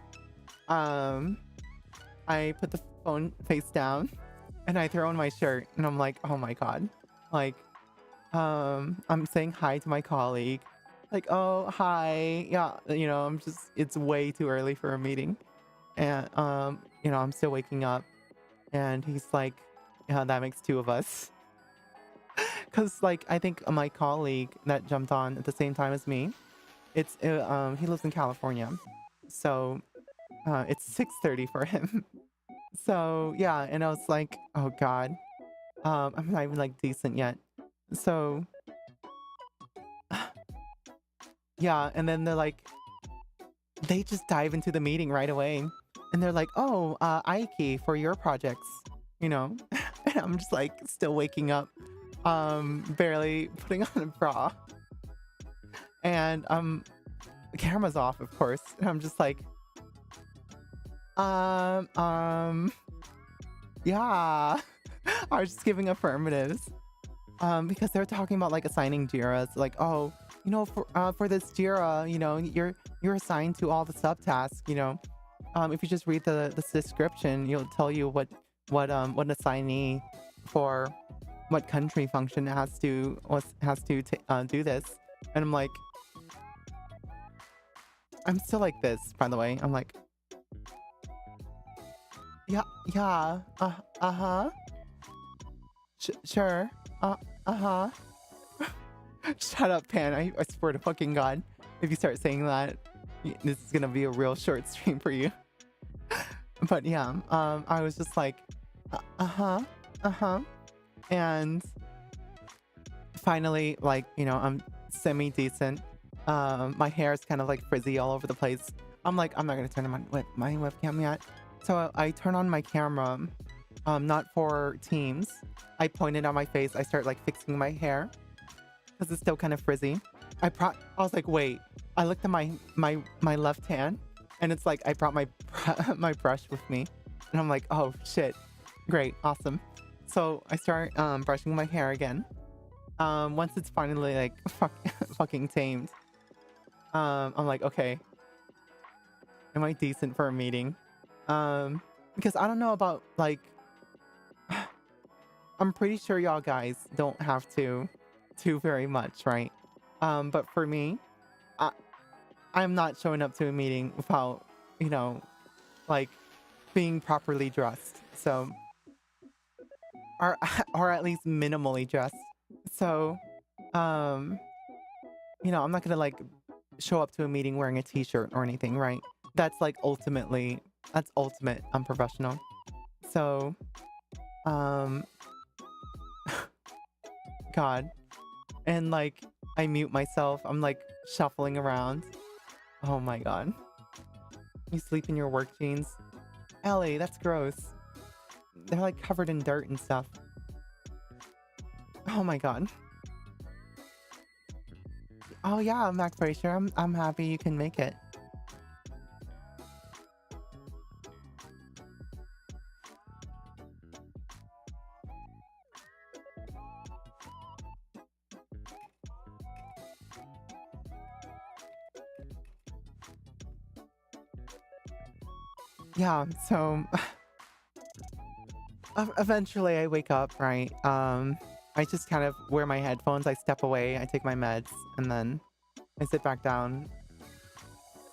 I put the phone face down and I throw on my shirt and I'm like, oh my God. Like, I'm saying hi to my colleague. Like, oh, hi. Yeah, you know, it's way too early for a meeting. And, you know, I'm still waking up. And he's like, yeah, that makes two of us. Because, like, I think my colleague that jumped on at the same time as me, he lives in California. So, it's 6:30 for him. So, yeah, and I was like, oh, God. I'm not even, like, decent yet. So, yeah, and then they're like, they just dive into the meeting right away. And they're like, oh, Aiki, for your projects, you know? And I'm just like still waking up, barely putting on a bra. And the camera's off, of course. And I'm just like, um, um, yeah. I was just giving affirmatives. Because they're talking about like assigning JIRAs, like, oh, for this JIRA, you're assigned to all the subtasks, if you just read the description, it'll tell you what an assignee for what country function has to do this. And I'm like, I'm still like this, by the way. I'm like, yeah, uh-huh, sure, uh-huh. Shut up, Pan. I swear to fucking God. If you start saying that, this is gonna be a real short stream for you. But yeah, I was just like, uh-huh, uh-huh. And finally, like, I'm semi-decent. My hair is kind of like frizzy all over the place. I'm like, I'm not gonna turn on my webcam yet. So I turn on my camera, not for Teams. I point it on my face. I start like fixing my hair because it's still kind of frizzy. I was like, wait. I looked at my left hand, and it's like I brought my my brush with me, and I'm like, oh shit, great, awesome. So I start brushing my hair again. Once it's finally like fucking tamed, I'm like, okay, am I decent for a meeting? Because I don't know about like, I'm pretty sure y'all guys don't have to do very much, right? But for me, I'm not showing up to a meeting without, like being properly dressed. So, or or at least minimally dressed. So, um, I'm not gonna like show up to a meeting wearing a t-shirt or anything, right? That's like that's ultimate unprofessional. So, um, God, and like I mute myself. I'm like shuffling around. Oh my God. You sleep in your work jeans? Ellie, that's gross. They're like covered in dirt and stuff. Oh my God. Oh yeah, Max Fraser, I'm happy you can make it. Yeah, so eventually I wake up, right? I just kind of wear my headphones, I step away, I take my meds, and then I sit back down.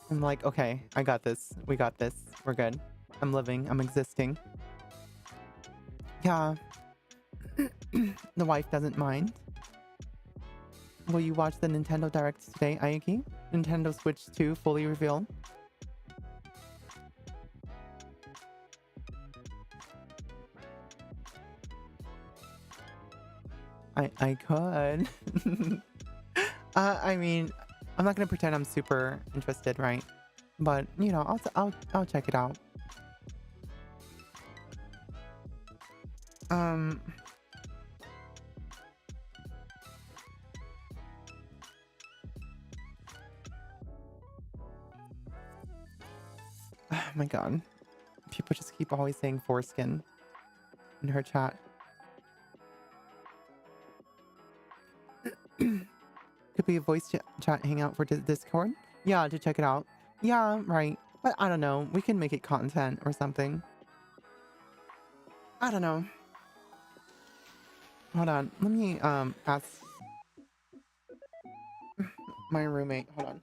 I'm like, okay, I got this. We got this. We're good. I'm living. I'm existing. Yeah. The wife doesn't mind. Will you watch the Nintendo Direct today, Ayaki? Nintendo Switch 2 fully revealed. I could. I mean, I'm not gonna pretend I'm super interested, right? But I'll check it out. Oh my God, people just keep always saying foreskin in her chat. Could be a voice chat hangout for Discord. Yeah, to check it out. Yeah, right. But I don't know. We can make it content or something. I don't know. Hold on. Let me ask my roommate. Hold on.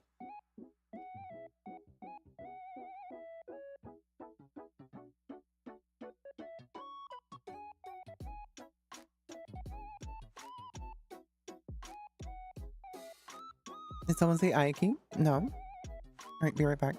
Did someone say Aiki? No. All right, be right back.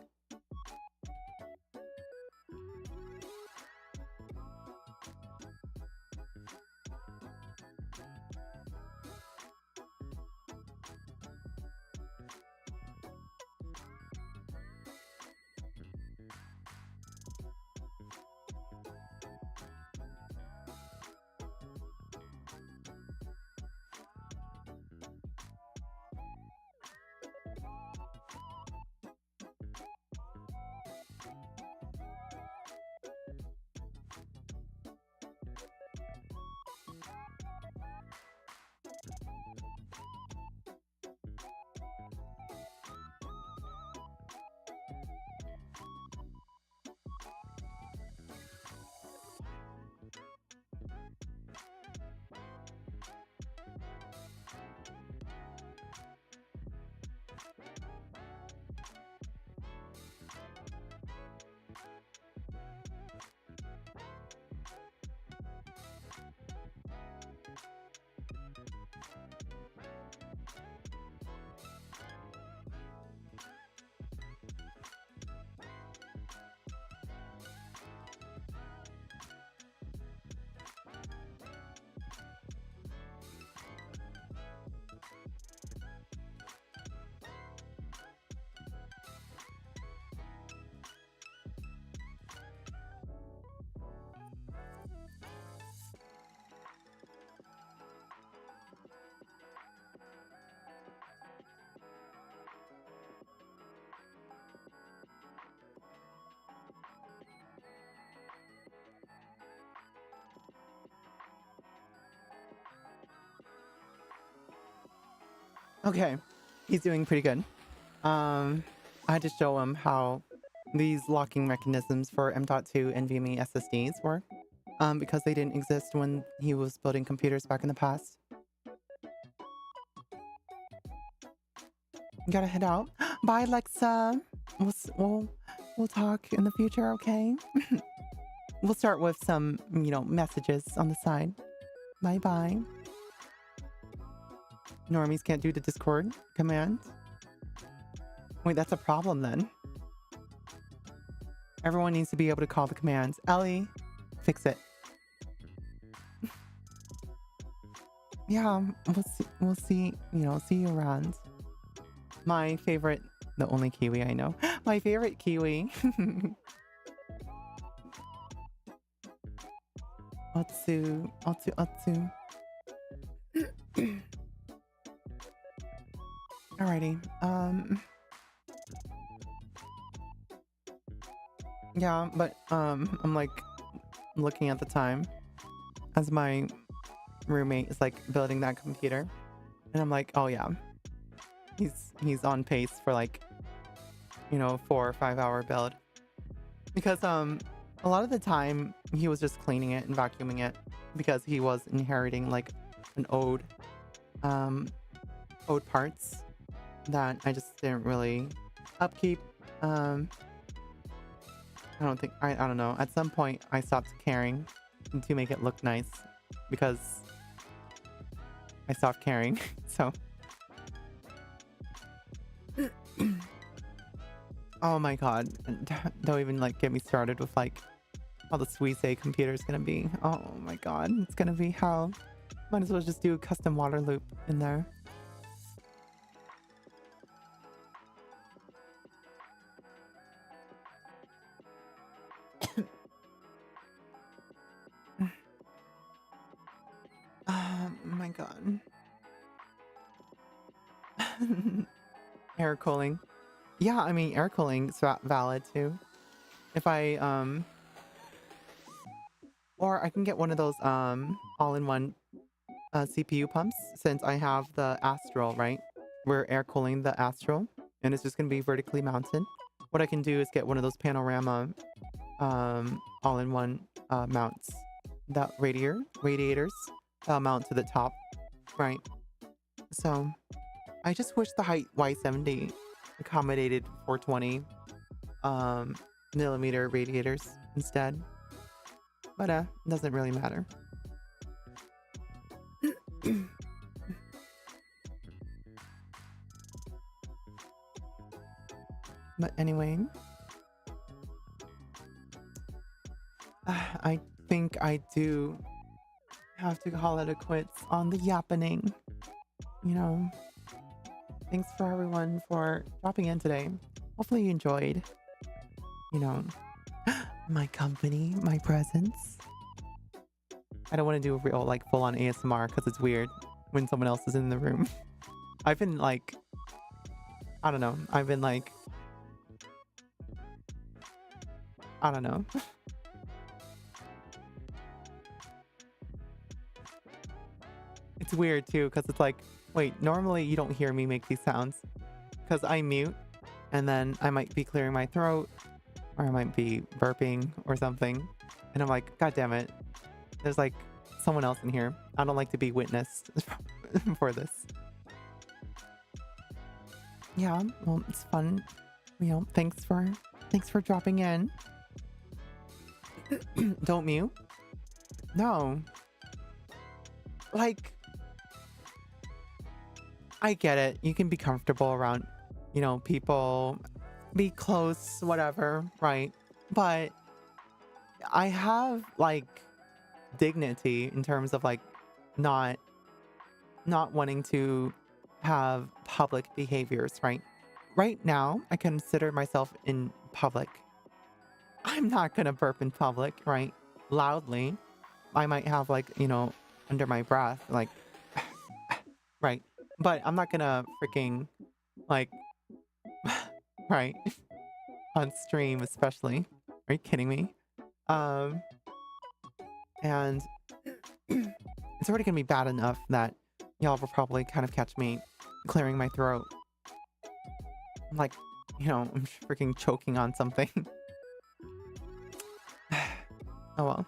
Okay, he's doing pretty good. I had to show him how these locking mechanisms for M.2 and NVMe SSDs work. Because they didn't exist when he was building computers back in the past. Gotta head out. Bye, Alexa. We'll talk in the future, okay? We'll start with some, messages on the side. Bye bye. Normies can't do the Discord command. Wait, that's a problem then. Everyone needs to be able to call the commands. Ellie, fix it. Yeah, we'll see, see you around. My favorite, the only Kiwi I know. My favorite Kiwi. Otsu. Alrighty. Yeah, but I'm like looking at the time as my roommate is like building that computer, and I'm like, oh yeah, he's on pace for like 4 or 5 hour build, because a lot of the time he was just cleaning it and vacuuming it because he was inheriting like an ode parts that I just didn't really upkeep. I don't know. At some point I stopped caring to make it look nice because I stopped caring. So oh my god, don't even like get me started with like how the Suisse computer is gonna be. Oh my god, it's gonna be hell. Might as well just do a custom water loop in there. Oh my god. Air cooling. Yeah, I mean air cooling is valid too. If I or I can get one of those all-in-one CPU pumps, since I have the Astral, right? We're air cooling the Astral and it's just gonna be vertically mounted. What I can do is get one of those panorama all-in-one mounts, that radiators mount to the top, right? So I just wish the height Y70 accommodated 420 millimeter radiators instead, but it doesn't really matter. But anyway, I think I do have to call it a quits on the yappening. Thanks for everyone for dropping in today. Hopefully you enjoyed, my company, my presence. I don't want to do a real like full-on ASMR because it's weird when someone else is in the room. I've been like, I don't know. I don't know. It's weird too because it's like, wait, normally you don't hear me make these sounds because I mute and then I might be clearing my throat or I might be burping or something. And I'm like, God damn it. There's like someone else in here. I don't like to be witnessed for this. Yeah, well, it's fun. Thanks for dropping in. Don't mute. No. Like, I get it. You can be comfortable around, people, be close, whatever, right? But I have like dignity in terms of like not wanting to have public behaviors, right? Right now, I consider myself in public. I'm not gonna burp in public, right? Loudly. I might have like, under my breath, like, right? But I'm not gonna freaking, like, right? On stream, especially. Are you kidding me? And it's already gonna be bad enough that y'all will probably kind of catch me clearing my throat. I'm like, I'm freaking choking on something. Oh well.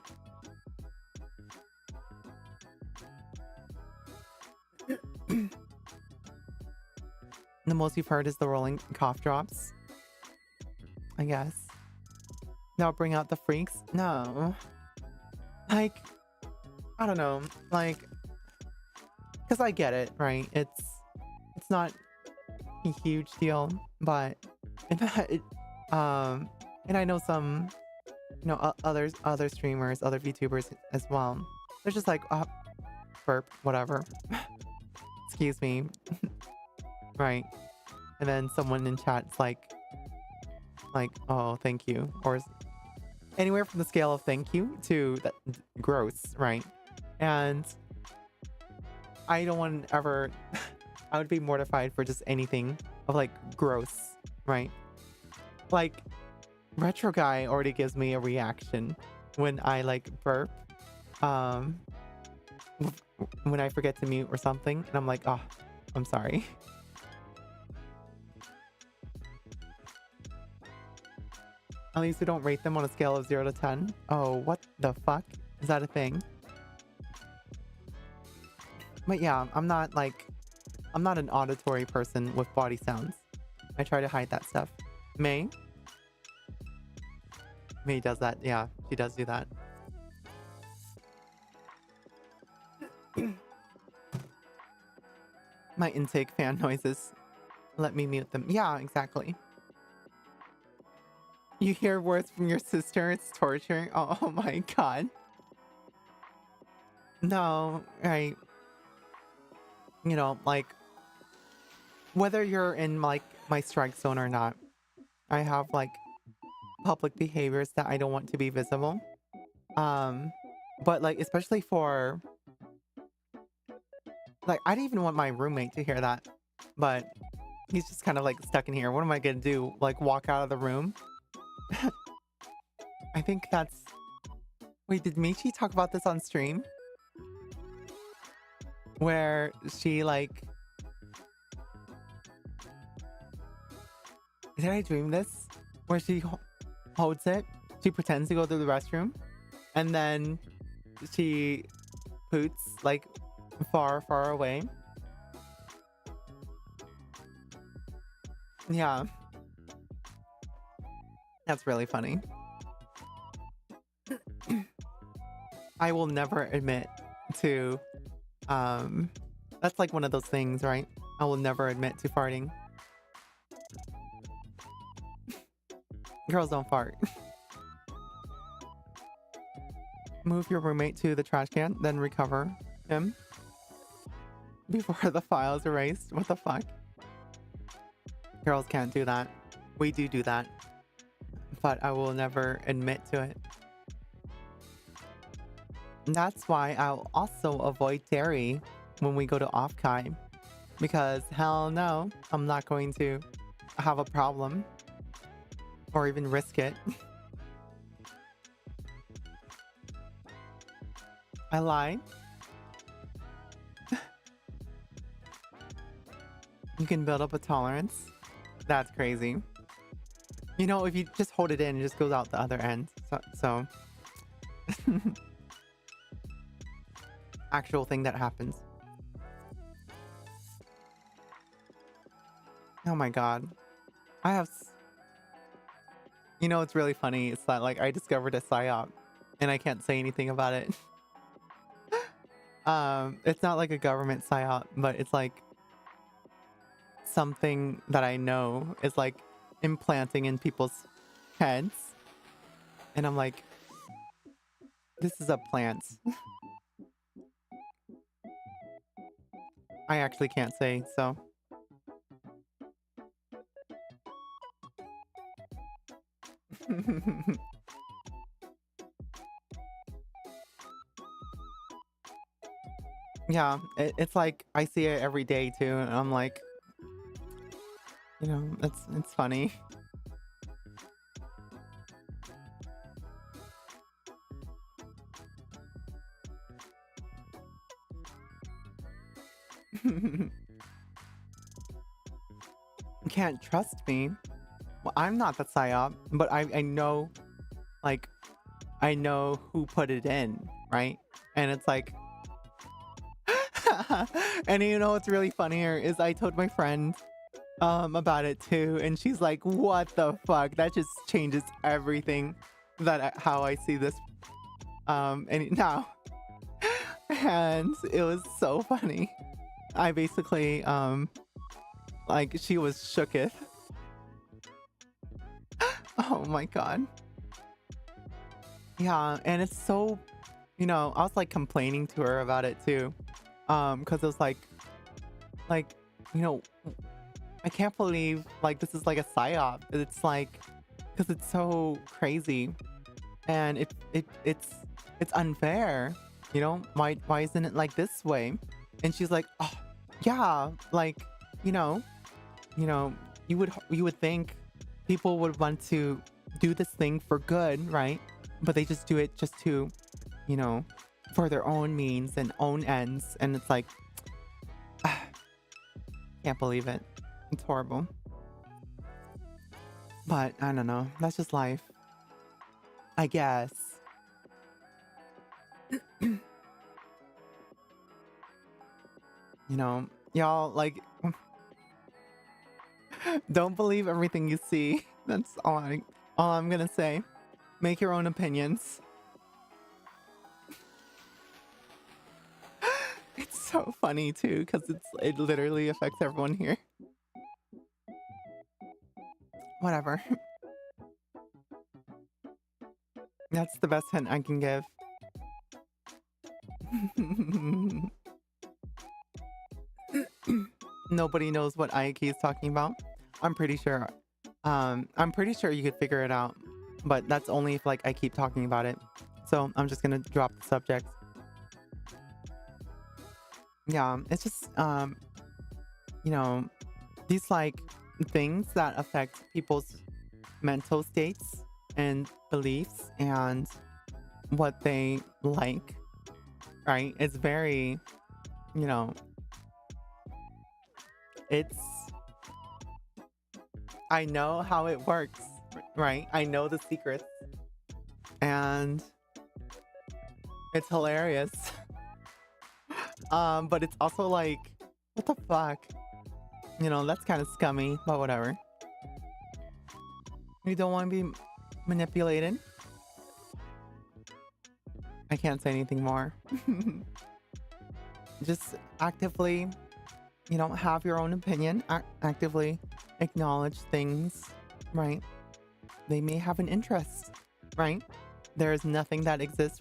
The most you've heard is the rolling cough drops, I guess. Now bring out the freaks? No. Like, I don't know. Like, because I get it, right? It's not a huge deal, but and I know some, other streamers, other VTubers as well. They're just like, burp, whatever. Excuse me. Right. And then someone in chat's like, oh, thank you. Or anywhere from the scale of thank you to that gross, right? And I don't want to ever, I would be mortified for just anything of like gross, right? Like, Retro Guy already gives me a reaction when I like burp. When I forget to mute or something, and I'm like, oh, I'm sorry. At least we don't rate them on a scale of 0 to 10. Oh, what the fuck? Is that a thing? But yeah, I'm not an auditory person with body sounds. I try to hide that stuff. May does that. Yeah, she does do that. My intake fan noises. Let me mute them. Yeah, exactly. You hear words from your sister, it's torturing. Oh my god. No, right. Like, whether you're in like my strike zone or not, I have like public behaviors that I don't want to be visible. But like, especially for like, I didn't even want my roommate to hear that, but he's just kind of like stuck in here. What am I gonna do? Like, walk out of the room? I think that's... Wait, did Michi talk about this on stream? Where she like... Did I dream this? Where she holds it, she pretends to go to the restroom, and then she poots like far, far away. Yeah. That's really funny. I will never admit to... That's like one of those things, right? I will never admit to farting. Girls don't fart. Move your roommate to the trash can, then recover him before the file is erased. What the fuck? Girls can't do that. We do that. But I will never admit to it. That's why I'll also avoid dairy when we go to off-kai. Because hell no, I'm not going to have a problem. Or even risk it. I lied. You can build up a tolerance. That's crazy. If you just hold it in, it just goes out the other end. So. Actual thing that happens. Oh my god. I have... it's really funny. It's that like I discovered a psyop and I can't say anything about it. It's not like a government psyop, but it's like something that I know is like implanting in people's heads. And I'm like, this is a plant. I actually can't say, so. Yeah, it's like I see it every day too, and I'm like, it's funny. can't trust me. Well, I'm not the psyop, but I know, like, I know who put it in, right? And it's like, and you know what's really funnier is I told my friend about it too, and she's like, "What the fuck? That just changes everything how I see this and now." And it was so funny. I basically like she was shooketh. Oh my god. Yeah, and it's so, you know, I was like complaining to her about it too. Cuz it was like, you know, I can't believe like this is like a psyop. It's like cuz it's so crazy and it's unfair. You know, why isn't it like this way? And she's like, "Oh, yeah, like, you know, you know, you would think people would want to do this thing for good, right? But they just do it just to, you know, for their own means and own ends." And it's like, can't believe it. It's horrible. But I don't know. That's just life, I guess. You know, y'all, like, don't believe everything you see. That's all I'm gonna say. Make your own opinions. It's so funny too, because it literally affects everyone here. Whatever. That's the best hint I can give. Nobody knows what Ayaki is talking about. I'm pretty sure. I'm pretty sure you could figure it out, but that's only if like I keep talking about it. So I'm just gonna drop the subject. Yeah, it's just you know, these like things that affect people's mental states and beliefs and what they like, right? It's very, you know, it's I know how it works, right? I know the secrets and it's hilarious. But it's also like, what the fuck? You know, that's kind of scummy, but whatever. You don't want to be manipulated. I can't say anything more. Just actively, you know, have your own opinion. Actively acknowledge things, right? They may have an interest, right? There is nothing that exists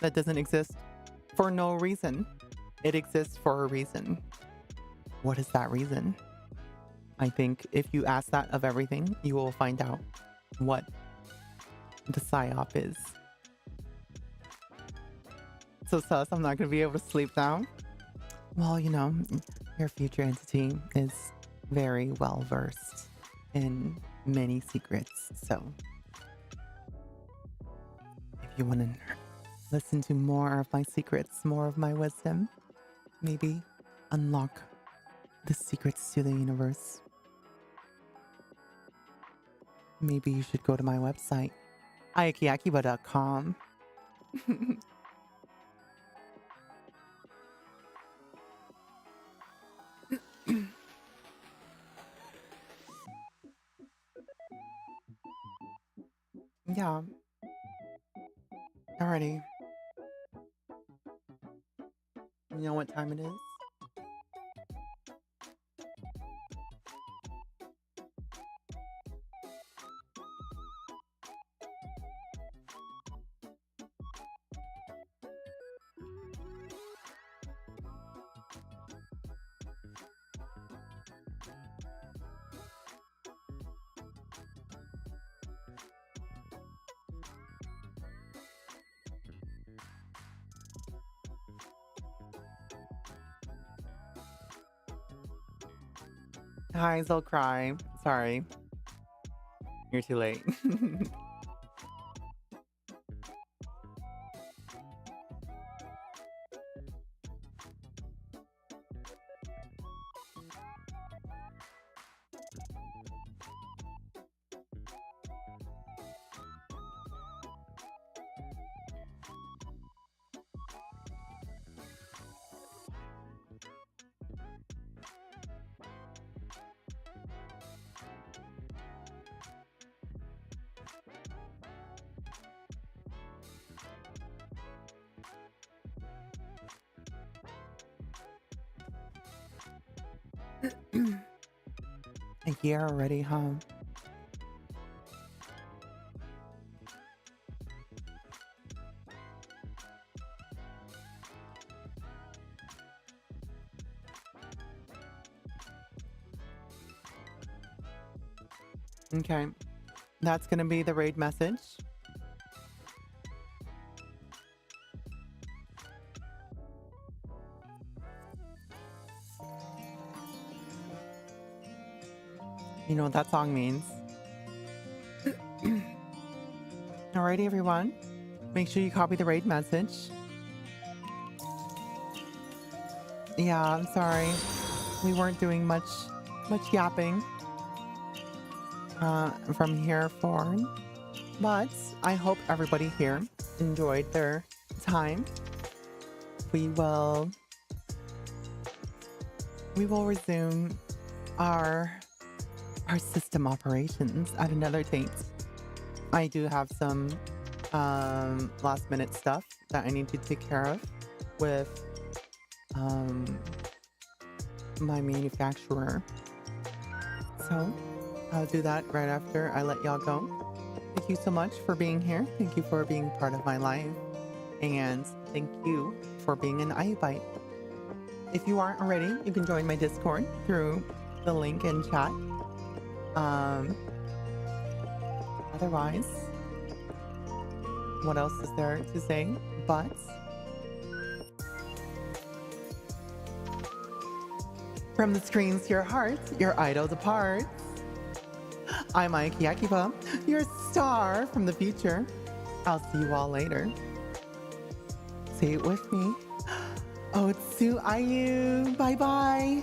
that doesn't exist for no reason. It exists for a reason. What is that reason? I think if you ask that of everything, you will find out what the psyop is. So sus, I'm not going to be able to sleep now. Well, you know, your future entity is very well versed in many secrets. So if you want to listen to more of my secrets, more of my wisdom, maybe unlock the secrets to the universe, maybe you should go to my website, ayakiakiba.com. Yeah. Alrighty. You know what time it is? Hi, I'll cry. Sorry. You're too late. A year already, huh? Okay. That's gonna be the raid message. You know what that song means. Alrighty, everyone. Make sure you copy the raid message. Yeah, I'm sorry. We weren't doing much yapping from here forward. But I hope everybody here enjoyed their time. We will resume our system operations at another date. I do have some last minute stuff that I need to take care of with my manufacturer. So I'll do that right after I let y'all go. Thank you so much for being here. Thank you for being part of my life. And thank you for being an iBite. If you aren't already, you can join my Discord through the link in chat. Otherwise, what else is there to say? But from the screens to your hearts, your idol departs. I'm Aiki Akiba, your star from the future. I'll see you all later. Say it with me. Otsu Ayu. Bye bye.